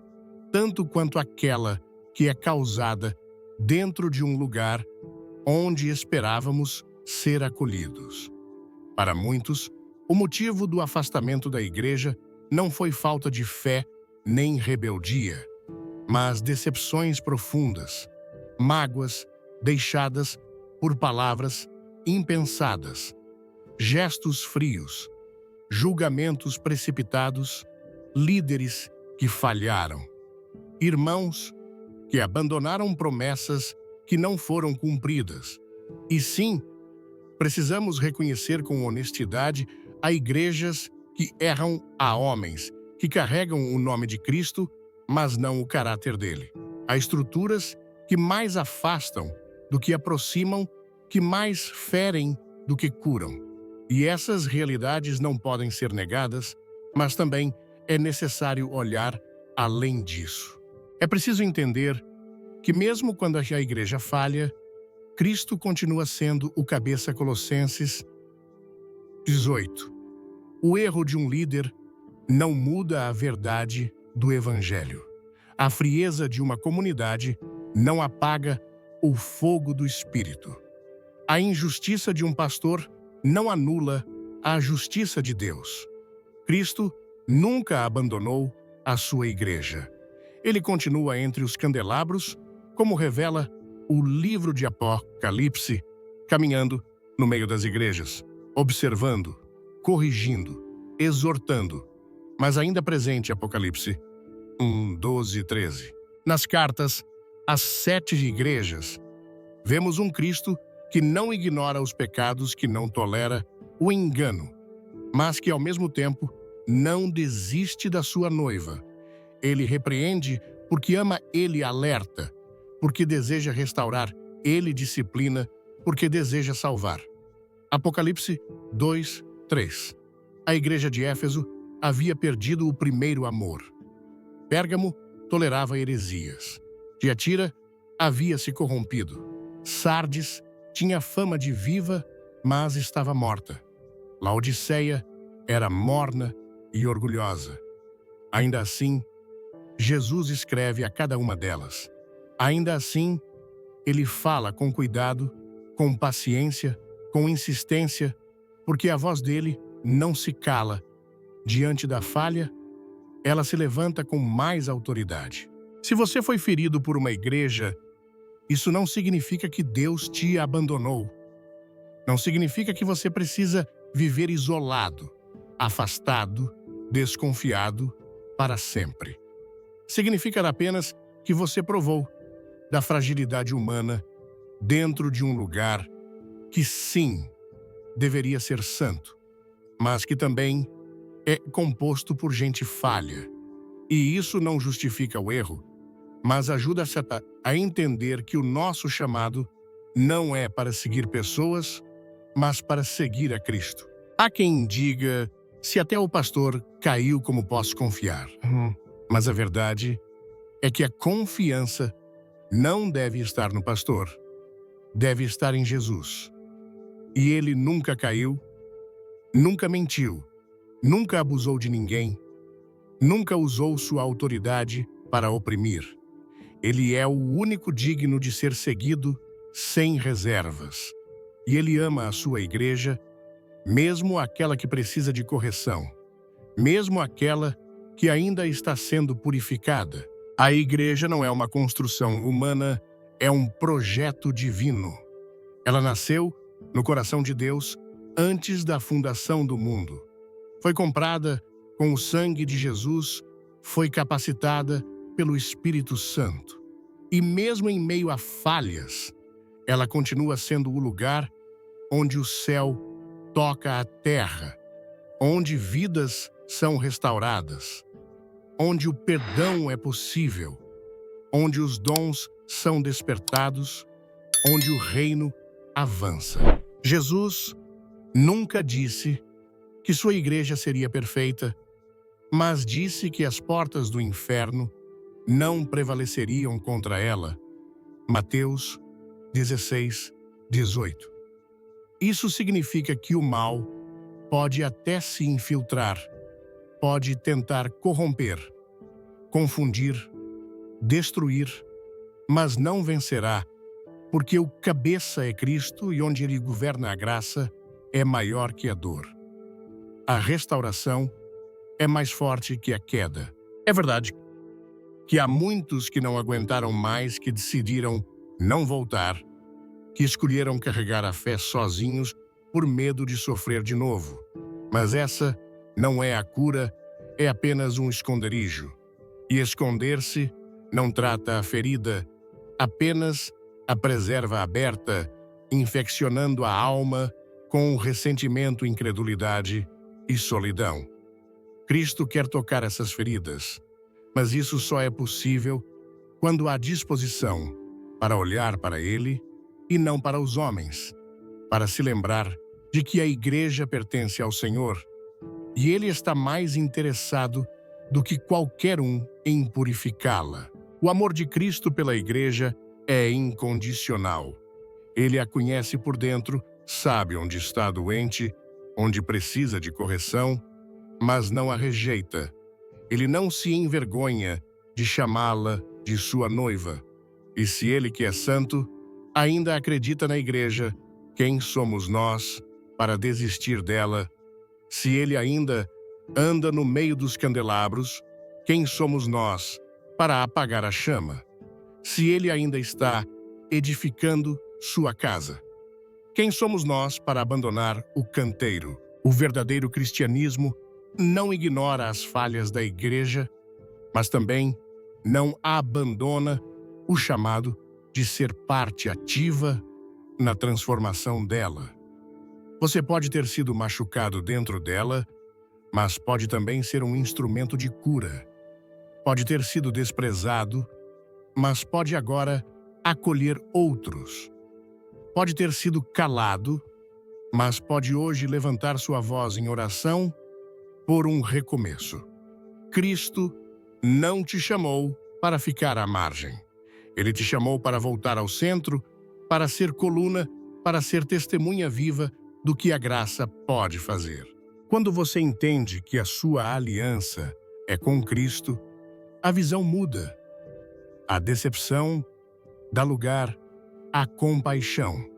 tanto quanto aquela que é causada dentro de um lugar onde esperávamos ser acolhidos. Para muitos, o motivo do afastamento da igreja não foi falta de fé nem rebeldia, mas decepções profundas, mágoas deixadas por palavras impensadas, gestos frios, julgamentos precipitados, líderes que falharam, irmãos que abandonaram promessas que não foram cumpridas. E sim, precisamos reconhecer com honestidade a igrejas que erram, a homens que carregam o nome de Cristo, mas não o caráter dele. Há estruturas que mais afastam do que aproximam, que mais ferem do que curam. E essas realidades não podem ser negadas, mas também é necessário olhar além disso. É preciso entender que mesmo quando a igreja falha, Cristo continua sendo o cabeça. Colossenses 18. O erro de um líder não muda a verdade do Evangelho. A frieza de uma comunidade não apaga o fogo do Espírito. A injustiça de um pastor não anula a justiça de Deus. Cristo nunca abandonou a sua igreja. Ele continua entre os candelabros, como revela o livro de Apocalipse, caminhando no meio das igrejas, observando, corrigindo, exortando, mas ainda presente. Apocalipse 1, 12 e 13. Nas cartas às 7 igrejas, vemos um Cristo que não ignora os pecados, que não tolera o engano, mas que ao mesmo tempo não desiste da sua noiva. Ele repreende porque ama, ele alerta, porque deseja restaurar, ele disciplina, porque deseja salvar. Apocalipse 2:3. A igreja de Éfeso havia perdido o primeiro amor. Pérgamo tolerava heresias. Tiatira havia se corrompido. Sardes tinha fama de viva, mas estava morta. Laodiceia era morna e orgulhosa. Ainda assim, Jesus escreve a cada uma delas. Ainda assim, ele fala com cuidado, com paciência, com insistência, porque a voz dele não se cala. Diante da falha, ela se levanta com mais autoridade. Se você foi ferido por uma igreja, isso não significa que Deus te abandonou. Não significa que você precisa viver isolado, afastado, desconfiado para sempre. Significa apenas que você provou da fragilidade humana dentro de um lugar que, sim, deveria ser santo, mas que também é composto por gente falha. E isso não justifica o erro, mas ajuda-se a entender que o nosso chamado não é para seguir pessoas, mas para seguir a Cristo. Há quem diga, se até o pastor caiu, como posso confiar? Mas a verdade é que a confiança não deve estar no pastor, deve estar em Jesus. E ele nunca caiu, nunca mentiu, nunca abusou de ninguém, nunca usou sua autoridade para oprimir. Ele é o único digno de ser seguido sem reservas. E ele ama a sua igreja, mesmo aquela que precisa de correção, mesmo aquela que ainda está sendo purificada. A igreja não é uma construção humana, é um projeto divino. Ela nasceu no coração de Deus antes da fundação do mundo. Foi comprada com o sangue de Jesus, foi capacitada pelo Espírito Santo. E mesmo em meio a falhas, ela continua sendo o lugar onde o céu toca a terra, onde vidas são restauradas, onde o perdão é possível, onde os dons são despertados, onde o reino avança. Jesus nunca disse que sua igreja seria perfeita, mas disse que as portas do inferno não prevaleceriam contra ela. Mateus 16:18. Isso significa que o mal pode até se infiltrar, pode tentar corromper, confundir, destruir, mas não vencerá, porque o cabeça é Cristo e onde ele governa a graça é maior que a dor. A restauração é mais forte que a queda. É verdade que há muitos que não aguentaram mais, que decidiram não voltar, que escolheram carregar a fé sozinhos por medo de sofrer de novo. Mas essa não é a cura, é apenas um esconderijo. E esconder-se não trata a ferida, apenas a preserva aberta, infeccionando a alma com ressentimento, incredulidade e solidão. Cristo quer tocar essas feridas, mas isso só é possível quando há disposição para olhar para Ele e não para os homens, para se lembrar de que a igreja pertence ao Senhor e Ele está mais interessado do que qualquer um em purificá-la. O amor de Cristo pela igreja é incondicional. Ele a conhece por dentro, sabe onde está doente, onde precisa de correção, mas não a rejeita. Ele não se envergonha de chamá-la de sua noiva. E se ele, que é santo, ainda acredita na igreja, quem somos nós para desistir dela? Se ele ainda anda no meio dos candelabros, quem somos nós para apagar a chama? Se ele ainda está edificando sua casa, quem somos nós para abandonar o canteiro? O verdadeiro cristianismo não ignora as falhas da igreja, mas também não abandona o chamado de ser parte ativa na transformação dela. Você pode ter sido machucado dentro dela, mas pode também ser um instrumento de cura. Pode ter sido desprezado, mas pode agora acolher outros. Pode ter sido calado, mas pode hoje levantar sua voz em oração por um recomeço. Cristo não te chamou para ficar à margem. Ele te chamou para voltar ao centro, para ser coluna, para ser testemunha viva do que a graça pode fazer. Quando você entende que a sua aliança é com Cristo, a visão muda. A decepção dá lugar à compaixão.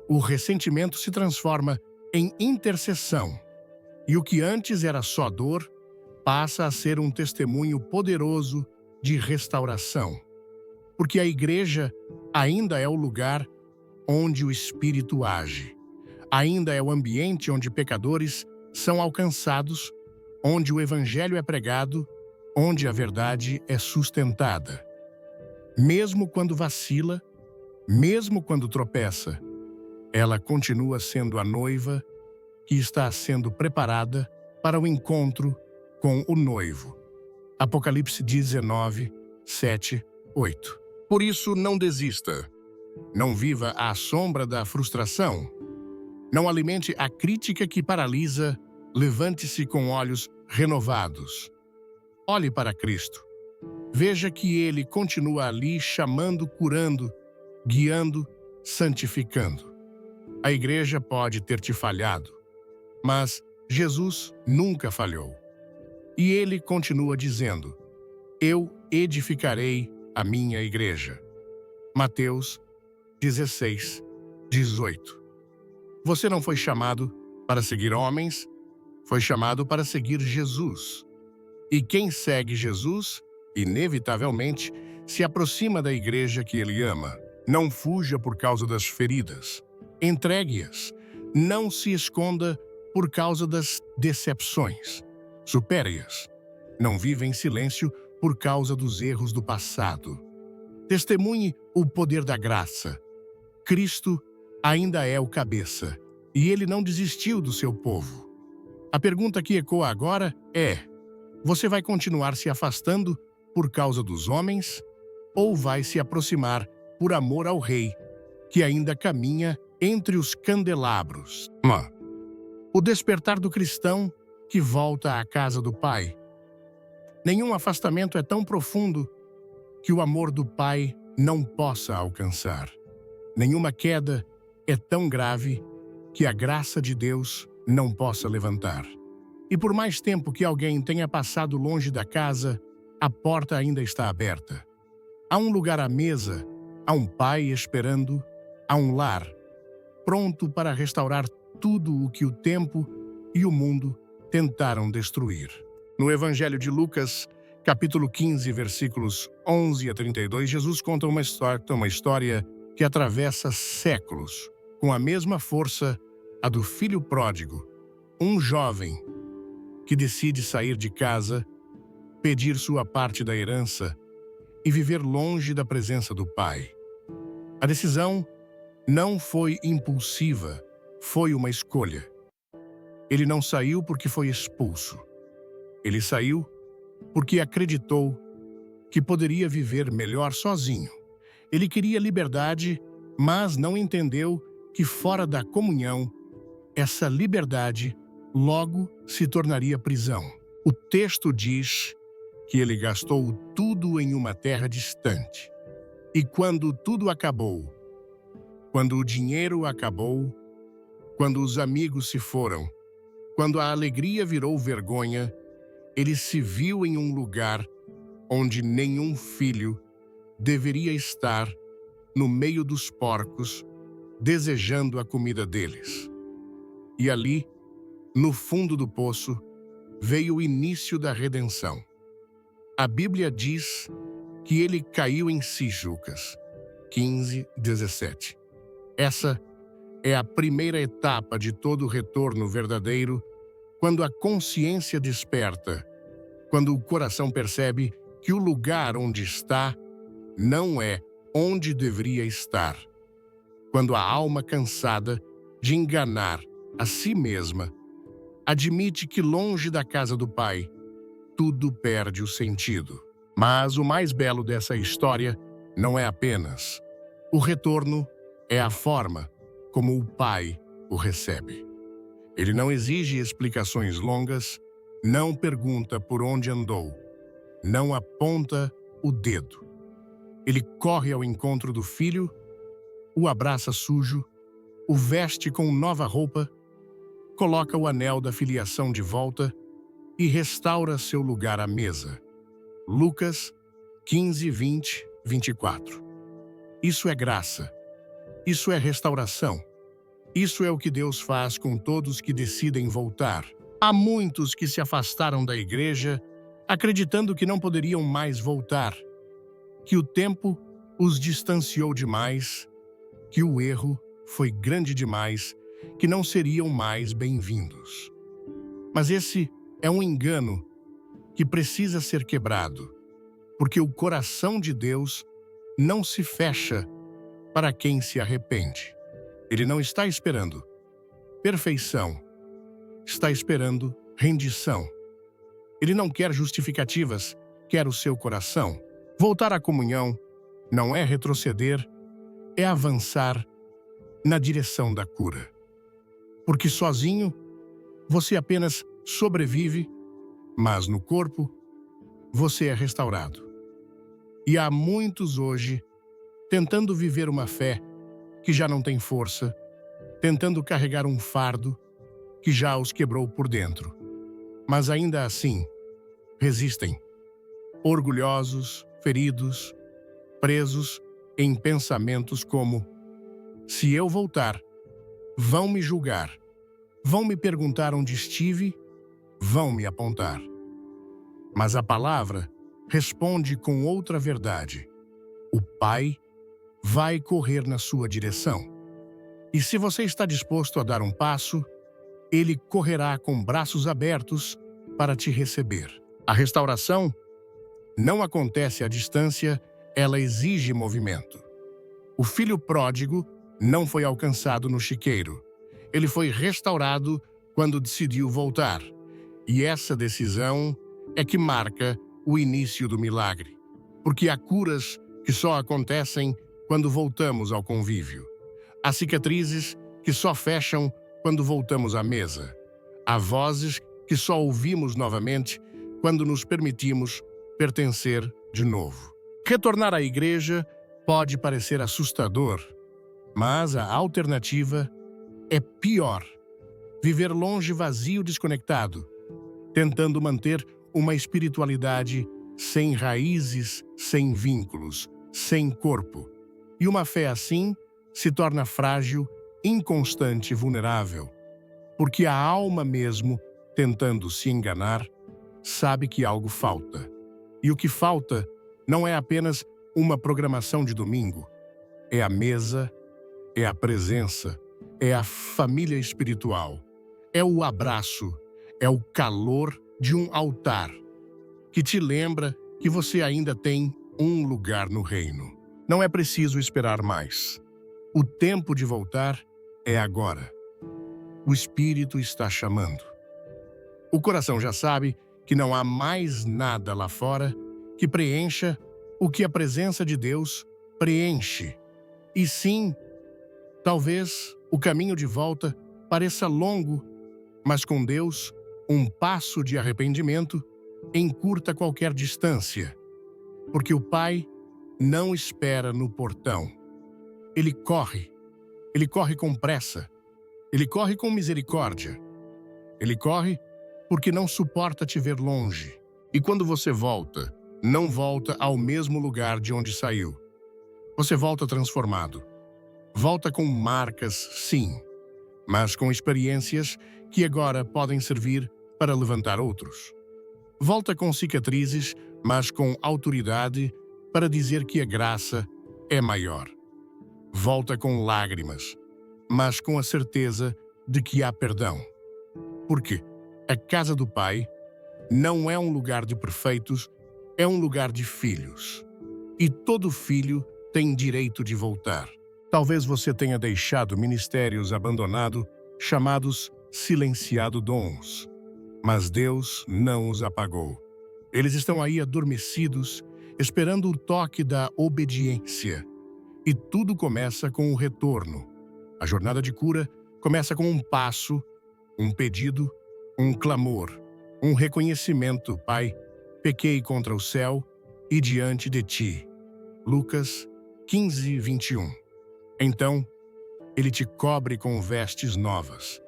O ressentimento se transforma em intercessão. E o que antes era só dor, passa a ser um testemunho poderoso de restauração. Porque a igreja ainda é o lugar onde o Espírito age. Ainda é o ambiente onde pecadores são alcançados, onde o Evangelho é pregado, onde a verdade é sustentada. Mesmo quando vacila, mesmo quando tropeça, ela continua sendo a noiva que está sendo preparada para o encontro com o noivo. Apocalipse 19, 7, 8. Por isso, não desista. Não viva à sombra da frustração. Não alimente a crítica que paralisa. Levante-se com olhos renovados. Olhe para Cristo. Veja que Ele continua ali chamando, curando, guiando, santificando. A igreja pode ter te falhado, mas Jesus nunca falhou. E Ele continua dizendo: eu edificarei a minha igreja. Mateus 16, 18. Você não foi chamado para seguir homens, foi chamado para seguir Jesus. E quem segue Jesus, inevitavelmente, se aproxima da igreja que ele ama. Não fuja por causa das feridas. Entregue-as. Não se esconda por causa das decepções. Supere-as. Não viva em silêncio por causa dos erros do passado. Testemunhe o poder da graça. Cristo ainda é o cabeça, e ele não desistiu do seu povo. A pergunta que ecoa agora é: você vai continuar se afastando por causa dos homens, ou vai se aproximar por amor ao Rei, que ainda caminha entre os candelabros? O despertar do cristão que volta à casa do Pai. Nenhum afastamento é tão profundo que o amor do Pai não possa alcançar. Nenhuma queda é tão grave que a graça de Deus não possa levantar. E por mais tempo que alguém tenha passado longe da casa, a porta ainda está aberta. Há um lugar à mesa, há um pai esperando, há um lar, pronto para restaurar tudo o que o tempo e o mundo tentaram destruir. No Evangelho de Lucas, capítulo 15, versículos 11 a 32, Jesus conta uma história que atravessa séculos, com a mesma força, a do filho pródigo, um jovem que decide sair de casa, pedir sua parte da herança e viver longe da presença do pai. A decisão não foi impulsiva, foi uma escolha. Ele não saiu porque foi expulso. Ele saiu porque acreditou que poderia viver melhor sozinho. Ele queria liberdade, mas não entendeu que fora da comunhão, essa liberdade logo se tornaria prisão. O texto diz que ele gastou tudo em uma terra distante. E quando tudo acabou, quando o dinheiro acabou, quando os amigos se foram, quando a alegria virou vergonha, ele se viu em um lugar onde nenhum filho deveria estar, no meio dos porcos, desejando a comida deles. E ali, no fundo do poço, veio o início da redenção. A Bíblia diz que ele caiu em si, Lucas 15, 17. Essa é a primeira etapa de todo o retorno verdadeiro, quando a consciência desperta, quando o coração percebe que o lugar onde está não é onde deveria estar, quando a alma cansada de enganar a si mesma admite que longe da casa do Pai tudo perde o sentido. Mas o mais belo dessa história não é apenas o retorno, é a forma como o Pai o recebe. Ele não exige explicações longas, não pergunta por onde andou, não aponta o dedo. Ele corre ao encontro do filho, o abraça sujo, o veste com nova roupa, coloca o anel da filiação de volta e restaura seu lugar à mesa. Lucas 15, 20, 24. Isso é graça. Isso é restauração. Isso é o que Deus faz com todos que decidem voltar. Há muitos que se afastaram da igreja, acreditando que não poderiam mais voltar, que o tempo os distanciou demais, que o erro foi grande demais, que não seriam mais bem-vindos. Mas esse é um engano que precisa ser quebrado, porque o coração de Deus não se fecha para quem se arrepende. Ele não está esperando perfeição, está esperando rendição. Ele não quer justificativas, quer o seu coração. Voltar à comunhão não é retroceder, é avançar na direção da cura. Porque sozinho, você apenas sobrevive, mas no corpo, você é restaurado. E há muitos hoje tentando viver uma fé que já não tem força, tentando carregar um fardo que já os quebrou por dentro. Mas ainda assim, resistem, orgulhosos, feridos, presos em pensamentos como: se eu voltar, vão me julgar, vão me perguntar onde estive, vão me apontar. Mas a palavra responde com outra verdade. O Pai vai correr na sua direção. E se você está disposto a dar um passo, Ele correrá com braços abertos para te receber. A restauração não acontece à distância, ela exige movimento. O filho pródigo não foi alcançado no chiqueiro. Ele foi restaurado quando decidiu voltar. E essa decisão é que marca o início do milagre. Porque há curas que só acontecem quando voltamos ao convívio. Há cicatrizes que só fecham quando voltamos à mesa. Há vozes que só ouvimos novamente quando nos permitimos pertencer de novo. Retornar à igreja pode parecer assustador, mas a alternativa é pior. Viver longe, vazio, desconectado, tentando manter uma espiritualidade sem raízes, sem vínculos, sem corpo. E uma fé assim se torna frágil, inconstante e vulnerável, porque a alma mesmo, tentando se enganar, sabe que algo falta. E o que falta não é apenas uma programação de domingo, é a mesa, é a presença, é a família espiritual, é o abraço, é o calor de um altar que te lembra que você ainda tem um lugar no reino. Não é preciso esperar mais. O tempo de voltar é agora. O Espírito está chamando. O coração já sabe que não há mais nada lá fora que preencha o que a presença de Deus preenche. E sim, talvez o caminho de volta pareça longo, mas com Deus, um passo de arrependimento encurta qualquer distância, porque o Pai não espera no portão. Ele corre com pressa, ele corre com misericórdia, ele corre porque não suporta te ver longe. E quando você volta, não volta ao mesmo lugar de onde saiu. Você volta transformado. Volta com marcas, sim, mas com experiências que agora podem servir para levantar outros. Volta com cicatrizes, mas com autoridade para dizer que a graça é maior. Volta com lágrimas, mas com a certeza de que há perdão. Porque a casa do Pai não é um lugar de perfeitos, é um lugar de filhos. E todo filho tem direito de voltar. Talvez você tenha deixado ministérios abandonados, chamados silenciado dons. Mas Deus não os apagou. Eles estão aí adormecidos, esperando o toque da obediência. E tudo começa com o retorno. A jornada de cura começa com um passo, um pedido, um clamor, um reconhecimento. Pai, pequei contra o céu e diante de ti. Lucas 15, 21. Então, ele te cobre com vestes novas.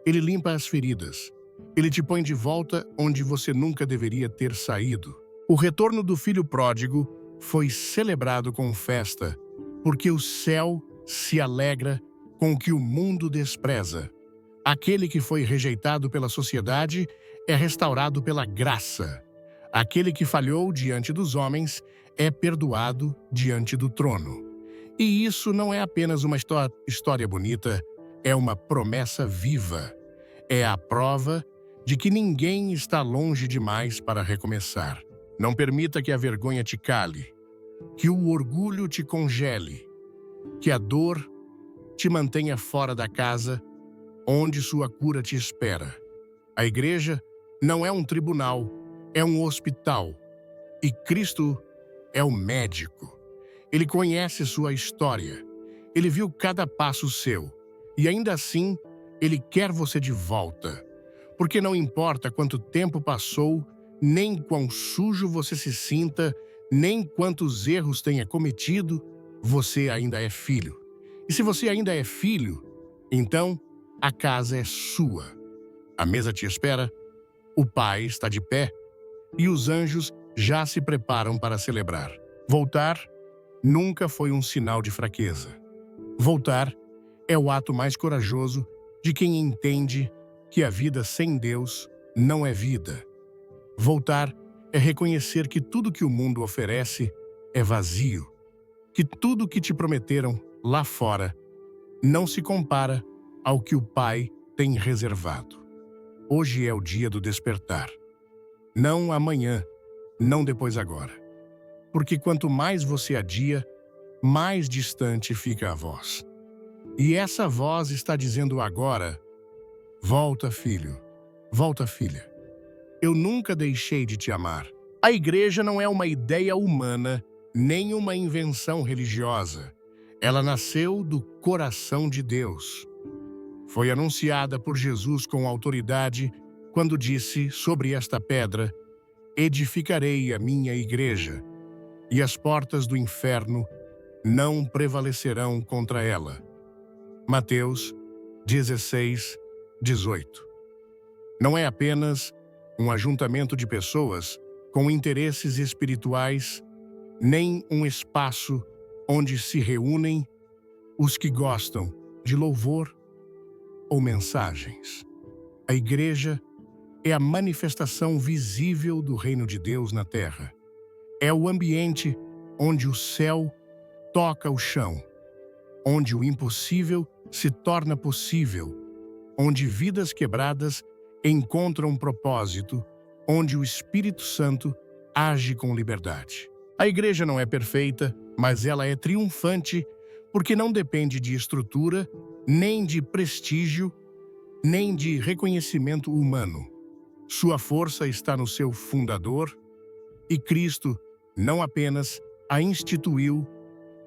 Ele limpa as feridas. Ele te põe de volta onde você nunca deveria ter saído. O retorno do filho pródigo foi celebrado com festa, porque o céu se alegra com o que o mundo despreza. Aquele que foi rejeitado pela sociedade é restaurado pela graça. Aquele que falhou diante dos homens é perdoado diante do trono. E isso não é apenas uma história bonita, é uma promessa viva. É a prova de que ninguém está longe demais para recomeçar. Não permita que a vergonha te cale, que o orgulho te congele, que a dor te mantenha fora da casa onde sua cura te espera. A igreja não é um tribunal, é um hospital. E Cristo é o médico. Ele conhece sua história. Ele viu cada passo seu. E ainda assim, ele quer você de volta. Porque não importa quanto tempo passou, nem quão sujo você se sinta, nem quantos erros tenha cometido, você ainda é filho. E se você ainda é filho, então a casa é sua. A mesa te espera, o pai está de pé e os anjos já se preparam para celebrar. Voltar nunca foi um sinal de fraqueza. Voltar é o ato mais corajoso de quem entende que a vida sem Deus não é vida. Voltar é reconhecer que tudo que o mundo oferece é vazio, que tudo que te prometeram lá fora não se compara ao que o Pai tem reservado. Hoje é o dia do despertar. Não amanhã, não depois agora. Porque quanto mais você adia, mais distante fica a voz. E essa voz está dizendo agora: volta, filho, volta, filha. Eu nunca deixei de te amar. A igreja não é uma ideia humana, nem uma invenção religiosa. Ela nasceu do coração de Deus. Foi anunciada por Jesus com autoridade quando disse sobre esta pedra: edificarei a minha igreja, e as portas do inferno não prevalecerão contra ela. Mateus 16, 18. Não é apenas um ajuntamento de pessoas com interesses espirituais, nem um espaço onde se reúnem os que gostam de louvor ou mensagens. A igreja é a manifestação visível do reino de Deus na terra. É o ambiente onde o céu toca o chão, onde o impossível se torna possível, onde vidas quebradas encontram um propósito, onde o Espírito Santo age com liberdade. A igreja não é perfeita, mas ela é triunfante porque não depende de estrutura, nem de prestígio, nem de reconhecimento humano. Sua força está no seu fundador, e Cristo não apenas a instituiu,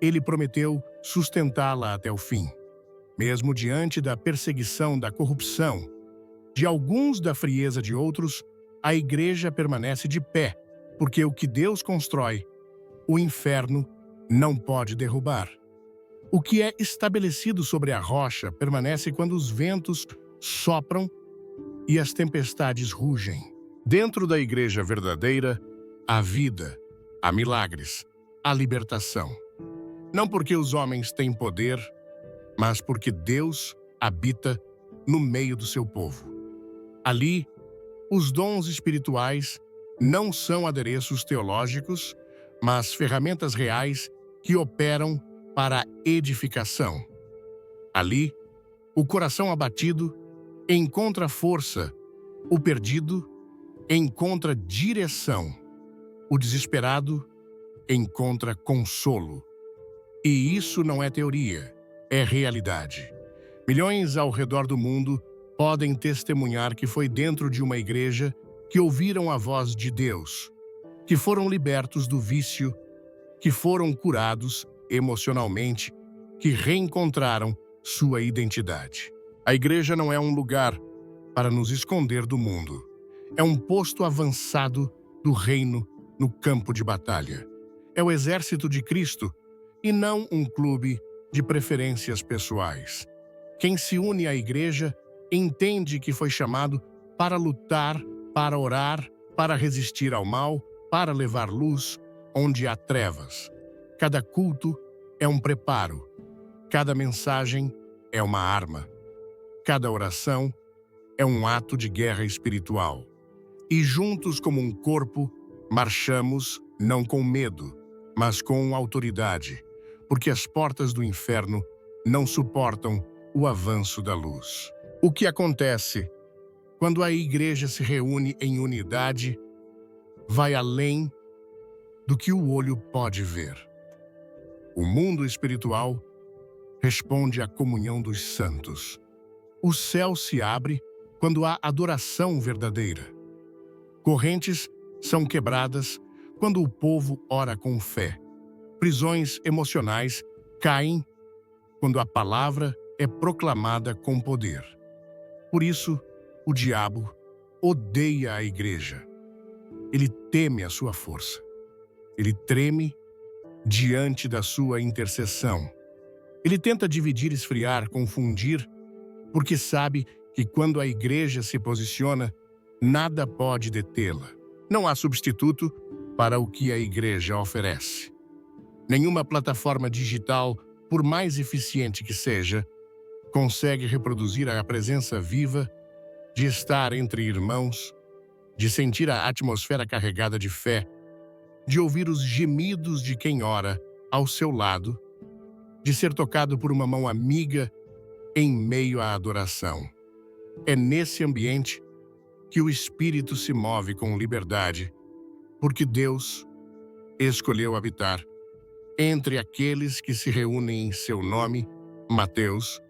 ele prometeu sustentá-la até o fim. Mesmo diante da perseguição, da corrupção, de alguns, da frieza de outros, a igreja permanece de pé, porque o que Deus constrói, o inferno não pode derrubar. O que é estabelecido sobre a rocha permanece quando os ventos sopram e as tempestades rugem. Dentro da igreja verdadeira, há vida, há milagres, há libertação. Não porque os homens têm poder, mas porque Deus habita no meio do seu povo. Ali, os dons espirituais não são adereços teológicos, mas ferramentas reais que operam para a edificação. Ali, o coração abatido encontra força, o perdido encontra direção, o desesperado encontra consolo. E isso não é teoria, é realidade. Milhões ao redor do mundo podem testemunhar que foi dentro de uma igreja que ouviram a voz de Deus, que foram libertos do vício, que foram curados emocionalmente, que reencontraram sua identidade. A igreja não é um lugar para nos esconder do mundo. É um posto avançado do reino no campo de batalha. É o exército de Cristo e não um clube de preferências pessoais. Quem se une à igreja entende que foi chamado para lutar, para orar, para resistir ao mal, para levar luz onde há trevas. Cada culto é um preparo. Cada mensagem é uma arma. Cada oração é um ato de guerra espiritual. E juntos como um corpo, marchamos não com medo, mas com autoridade, porque as portas do inferno não suportam o avanço da luz. O que acontece quando a igreja se reúne em unidade vai além do que o olho pode ver. O mundo espiritual responde à comunhão dos santos. O céu se abre quando há adoração verdadeira. Correntes são quebradas quando o povo ora com fé. Prisões emocionais caem quando a palavra é proclamada com poder. Por isso, o diabo odeia a igreja. Ele teme a sua força. Ele treme diante da sua intercessão. Ele tenta dividir, esfriar, confundir, porque sabe que quando a igreja se posiciona, nada pode detê-la. Não há substituto para o que a igreja oferece. Nenhuma plataforma digital, por mais eficiente que seja, consegue reproduzir a presença viva de estar entre irmãos, de sentir a atmosfera carregada de fé, de ouvir os gemidos de quem ora ao seu lado, de ser tocado por uma mão amiga em meio à adoração. É nesse ambiente que o Espírito se move com liberdade, porque Deus escolheu habitar entre aqueles que se reúnem em seu nome. Mateus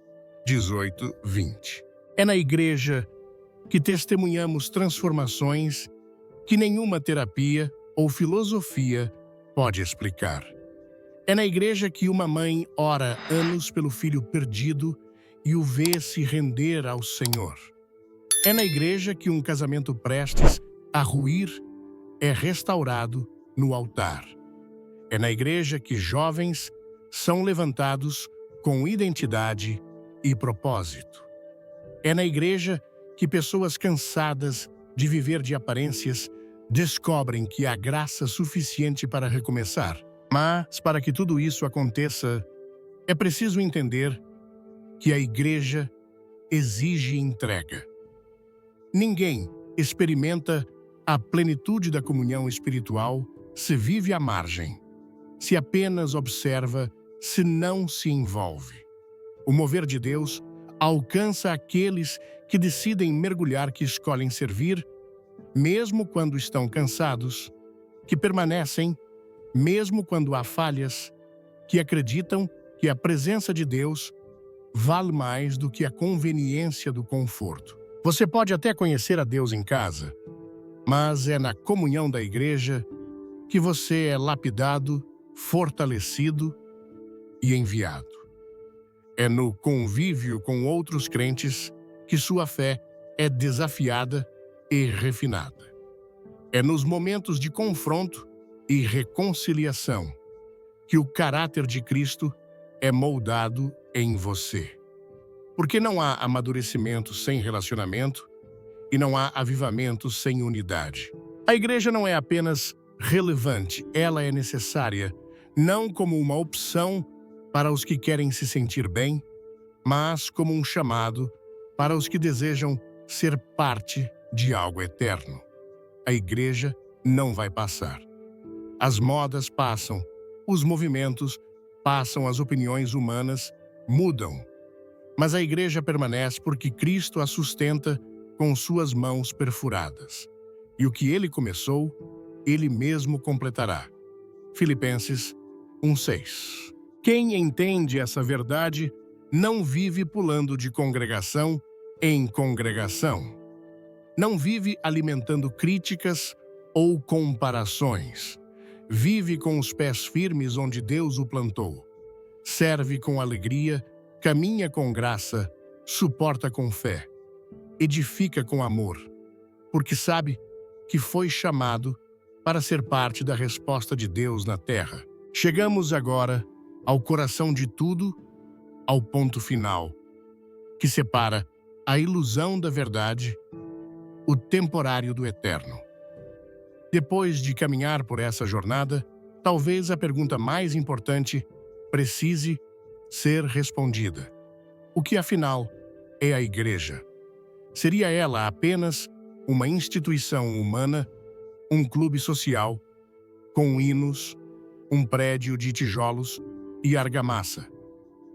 18:20. É na igreja que testemunhamos transformações que nenhuma terapia ou filosofia pode explicar. É na igreja que uma mãe ora anos pelo filho perdido e o vê se render ao Senhor. É na igreja que um casamento prestes a ruir é restaurado no altar. É na igreja que jovens são levantados com identidade e propósito. É na igreja que pessoas cansadas de viver de aparências descobrem que há graça suficiente para recomeçar. Mas, para que tudo isso aconteça, é preciso entender que a igreja exige entrega. Ninguém experimenta a plenitude da comunhão espiritual se vive à margem, se apenas observa, se não se envolve. O mover de Deus alcança aqueles que decidem mergulhar, que escolhem servir, mesmo quando estão cansados, que permanecem, mesmo quando há falhas, que acreditam que a presença de Deus vale mais do que a conveniência do conforto. Você pode até conhecer a Deus em casa, mas é na comunhão da igreja que você é lapidado, fortalecido e enviado. É no convívio com outros crentes que sua fé é desafiada e refinada. É nos momentos de confronto e reconciliação que o caráter de Cristo é moldado em você. Porque não há amadurecimento sem relacionamento e não há avivamento sem unidade. A igreja não é apenas relevante, ela é necessária, não como uma opção para os que querem se sentir bem, mas como um chamado para os que desejam ser parte de algo eterno. A igreja não vai passar. As modas passam, os movimentos passam, as opiniões humanas mudam. Mas a igreja permanece porque Cristo a sustenta com suas mãos perfuradas. E o que ele começou, ele mesmo completará. Filipenses 1:6. Quem entende essa verdade não vive pulando de congregação em congregação. Não vive alimentando críticas ou comparações. Vive com os pés firmes onde Deus o plantou. Serve com alegria, caminha com graça suporta com fé, edifica com amor, porque sabe que foi chamado para ser parte da resposta de Deus na terra. Chegamos agora ao coração de tudo, ao ponto final, que separa a ilusão da verdade, o temporário do eterno. Depois de caminhar por essa jornada, talvez a pergunta mais importante precise ser respondida. O que, afinal, é a Igreja? Seria ela apenas uma instituição humana, um clube social, com hinos, um prédio de tijolos e argamassa,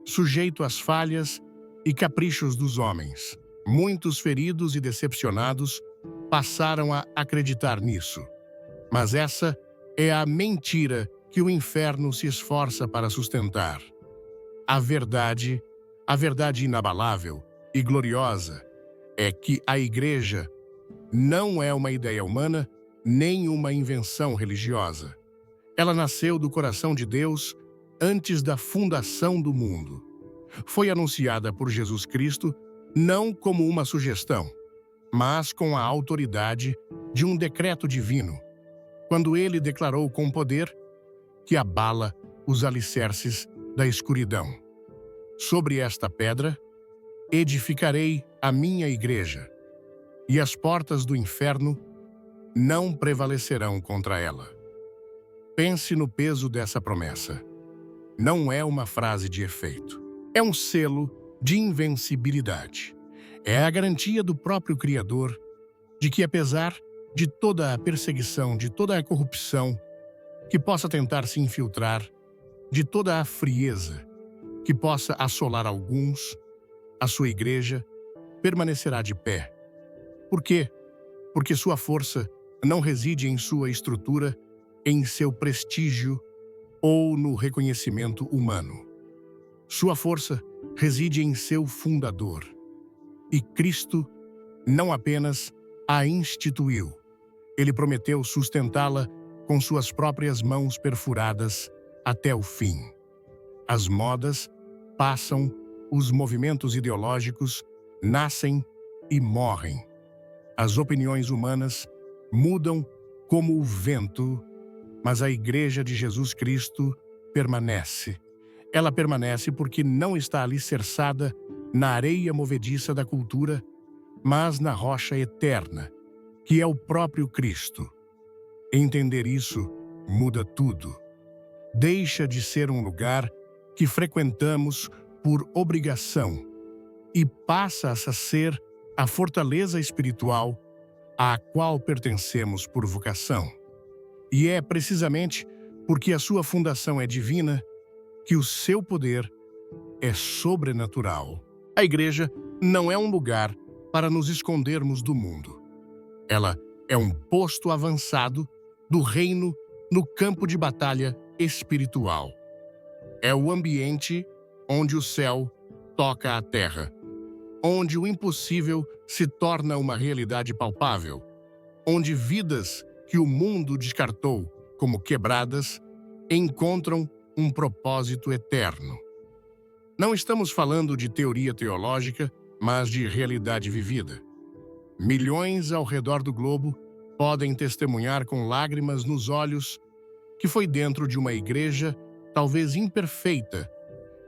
sujeito às falhas e caprichos dos homens? Muitos feridos e decepcionados passaram a acreditar nisso. Mas essa é a mentira que o inferno se esforça para sustentar. A verdade inabalável e gloriosa é que a Igreja não é uma ideia humana nem uma invenção religiosa. Ela nasceu do coração de Deus antes da fundação do mundo. Foi anunciada por Jesus Cristo não como uma sugestão, mas com a autoridade de um decreto divino, quando ele declarou com poder que abala os alicerces da escuridão. Sobre esta pedra edificarei a minha Igreja, e as portas do inferno não prevalecerão contra ela. Pense no peso dessa promessa. Não é uma frase de efeito. É um selo de invencibilidade. É a garantia do próprio Criador de que, apesar de toda a perseguição, de toda a corrupção que possa tentar se infiltrar, de toda a frieza que possa assolar alguns, a sua Igreja permanecerá de pé. Por quê? Porque sua força não reside em sua estrutura, em seu prestígio ou no reconhecimento humano. Sua força reside em seu fundador. E Cristo não apenas a instituiu, ele prometeu sustentá-la com suas próprias mãos perfuradas até o fim. As modas passam, os movimentos ideológicos nascem e morrem. As opiniões humanas mudam como o vento, mas a Igreja de Jesus Cristo permanece. Ela permanece porque não está alicerçada na areia movediça da cultura, mas na rocha eterna, que é o próprio Cristo. Entender isso muda tudo. Deixa de ser um lugar que frequentamos por obrigação e passa a ser a fortaleza espiritual à qual pertencemos por vocação. E é precisamente porque a sua fundação é divina que o seu poder é sobrenatural. A Igreja não é um lugar para nos escondermos do mundo. Ela é um posto avançado do reino no campo de batalha espiritual. É o ambiente onde o céu toca a terra, onde o impossível se torna uma realidade palpável, onde vidas que o mundo descartou como quebradas encontram um propósito eterno. Não estamos falando de teoria teológica, mas de realidade vivida. Milhões ao redor do globo podem testemunhar com lágrimas nos olhos que foi dentro de uma igreja, talvez imperfeita,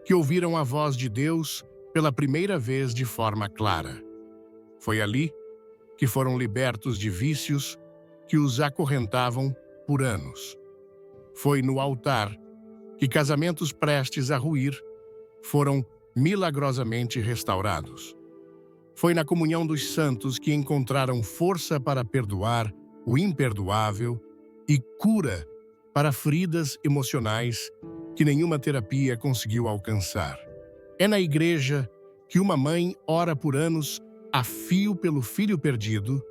que ouviram a voz de Deus pela primeira vez de forma clara. Foi ali que foram libertos de vícios que os acorrentavam por anos. Foi no altar que casamentos prestes a ruir foram milagrosamente restaurados. Foi na comunhão dos santos que encontraram força para perdoar o imperdoável e cura para feridas emocionais que nenhuma terapia conseguiu alcançar. É na igreja que uma mãe ora por anos a fio pelo filho perdido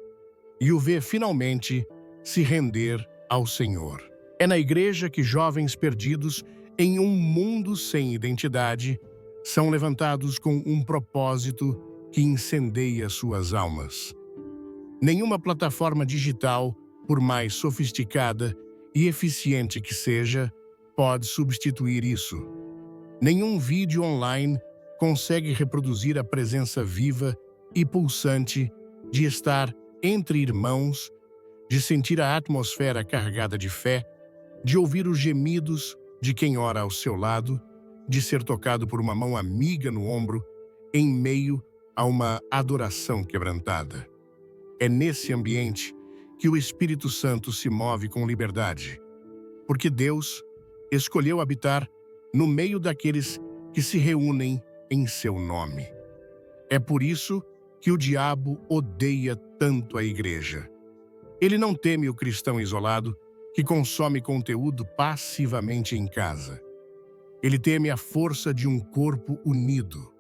e o vê finalmente se render ao Senhor. É na igreja que jovens perdidos em um mundo sem identidade são levantados com um propósito que incendeia suas almas. Nenhuma plataforma digital, por mais sofisticada e eficiente que seja, pode substituir isso. Nenhum vídeo online consegue reproduzir a presença viva e pulsante de estar entre irmãos, de sentir a atmosfera carregada de fé, de ouvir os gemidos de quem ora ao seu lado, de ser tocado por uma mão amiga no ombro, em meio a uma adoração quebrantada. É nesse ambiente que o Espírito Santo se move com liberdade, porque Deus escolheu habitar no meio daqueles que se reúnem em seu nome. É por isso que o diabo odeia tanto a igreja. Ele não teme o cristão isolado que consome conteúdo passivamente em casa. Ele teme a força de um corpo unido.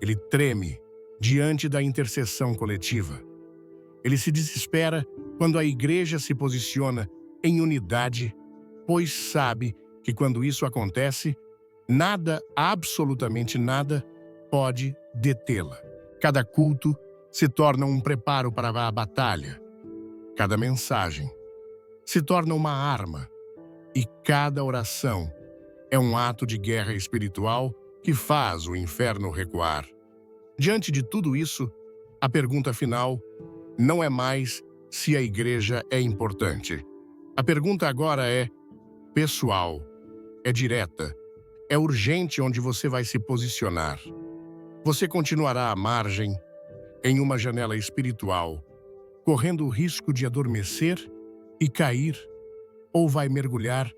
Ele treme diante da intercessão coletiva. Ele se desespera quando a igreja se posiciona em unidade, pois sabe que quando isso acontece, nada, absolutamente nada, pode detê-la. Cada culto se torna um preparo para a batalha. Cada mensagem se torna uma arma. E cada oração é um ato de guerra espiritual que faz o inferno recuar. Diante de tudo isso, a pergunta final não é mais se a igreja é importante. A pergunta agora é pessoal, é direta, é urgente onde você vai se posicionar. Você continuará à margem, em uma janela espiritual, correndo o risco de adormecer e cair, ou vai mergulhar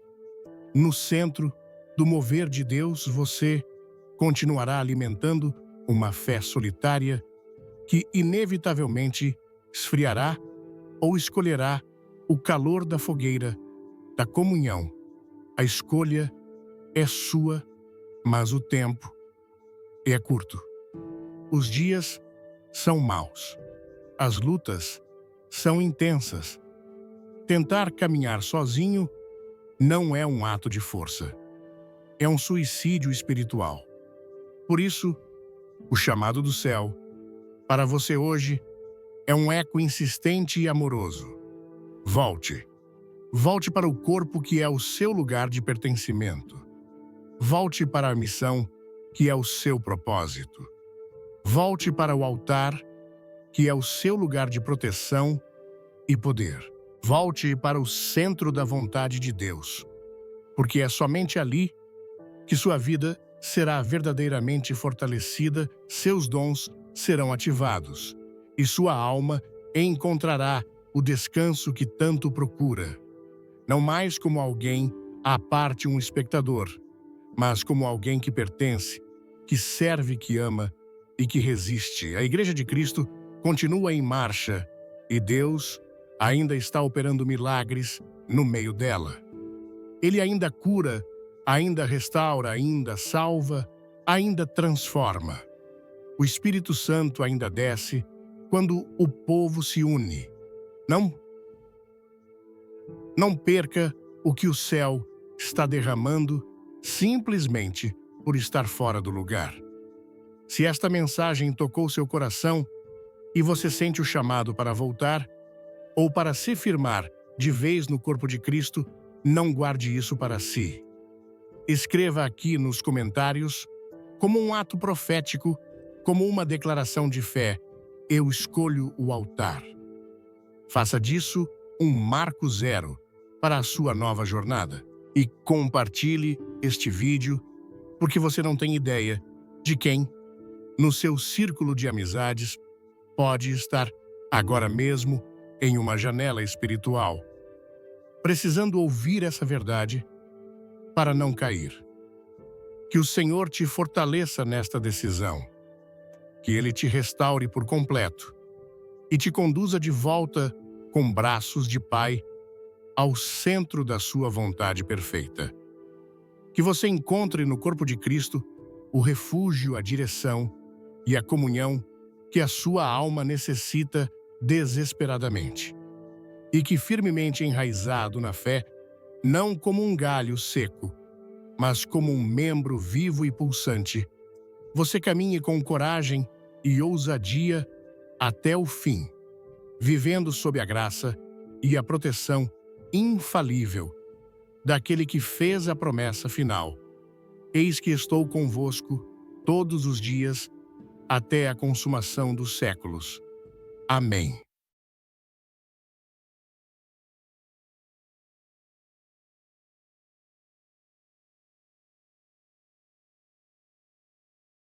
no centro do mover de Deus? Você continuará alimentando uma fé solitária que inevitavelmente esfriará ou escolherá o calor da fogueira, da comunhão. A escolha é sua, mas o tempo é curto. Os dias são maus. As lutas são intensas. Tentar caminhar sozinho não é um ato de força. É um suicídio espiritual. Por isso, o chamado do céu para você hoje é um eco insistente e amoroso. Volte. Volte para o corpo que é o seu lugar de pertencimento. Volte para a missão que é o seu propósito. Volte para o altar que é o seu lugar de proteção e poder. Volte para o centro da vontade de Deus, porque é somente ali que sua vida será verdadeiramente fortalecida, seus dons serão ativados e sua alma encontrará o descanso que tanto procura. Não mais como alguém à parte, um espectador, mas como alguém que pertence, que serve, que ama e que resiste. A Igreja de Cristo continua em marcha e Deus ainda está operando milagres no meio dela. Ele ainda cura, ainda restaura, ainda salva, ainda transforma. O Espírito Santo ainda desce quando o povo se une. Não perca o que o céu está derramando simplesmente por estar fora do lugar. Se esta mensagem tocou seu coração e você sente o chamado para voltar ou para se firmar de vez no corpo de Cristo, não guarde isso para si. Escreva aqui nos comentários, como um ato profético, como uma declaração de fé: eu escolho o altar. Faça disso um marco zero para a sua nova jornada. E compartilhe este vídeo, porque você não tem ideia de quem, no seu círculo de amizades, pode estar agora mesmo em uma janela espiritual, precisando ouvir essa verdade para não cair. Que o Senhor te fortaleça nesta decisão, que Ele te restaure por completo e te conduza de volta com braços de Pai ao centro da sua vontade perfeita. Que você encontre no corpo de Cristo o refúgio, a direção e a comunhão que a sua alma necessita desesperadamente. E que, firmemente enraizado na fé, não como um galho seco, mas como um membro vivo e pulsante, você caminhe com coragem e ousadia até o fim, vivendo sob a graça e a proteção infalível daquele que fez a promessa final: eis que estou convosco todos os dias, até a consumação dos séculos. Amém.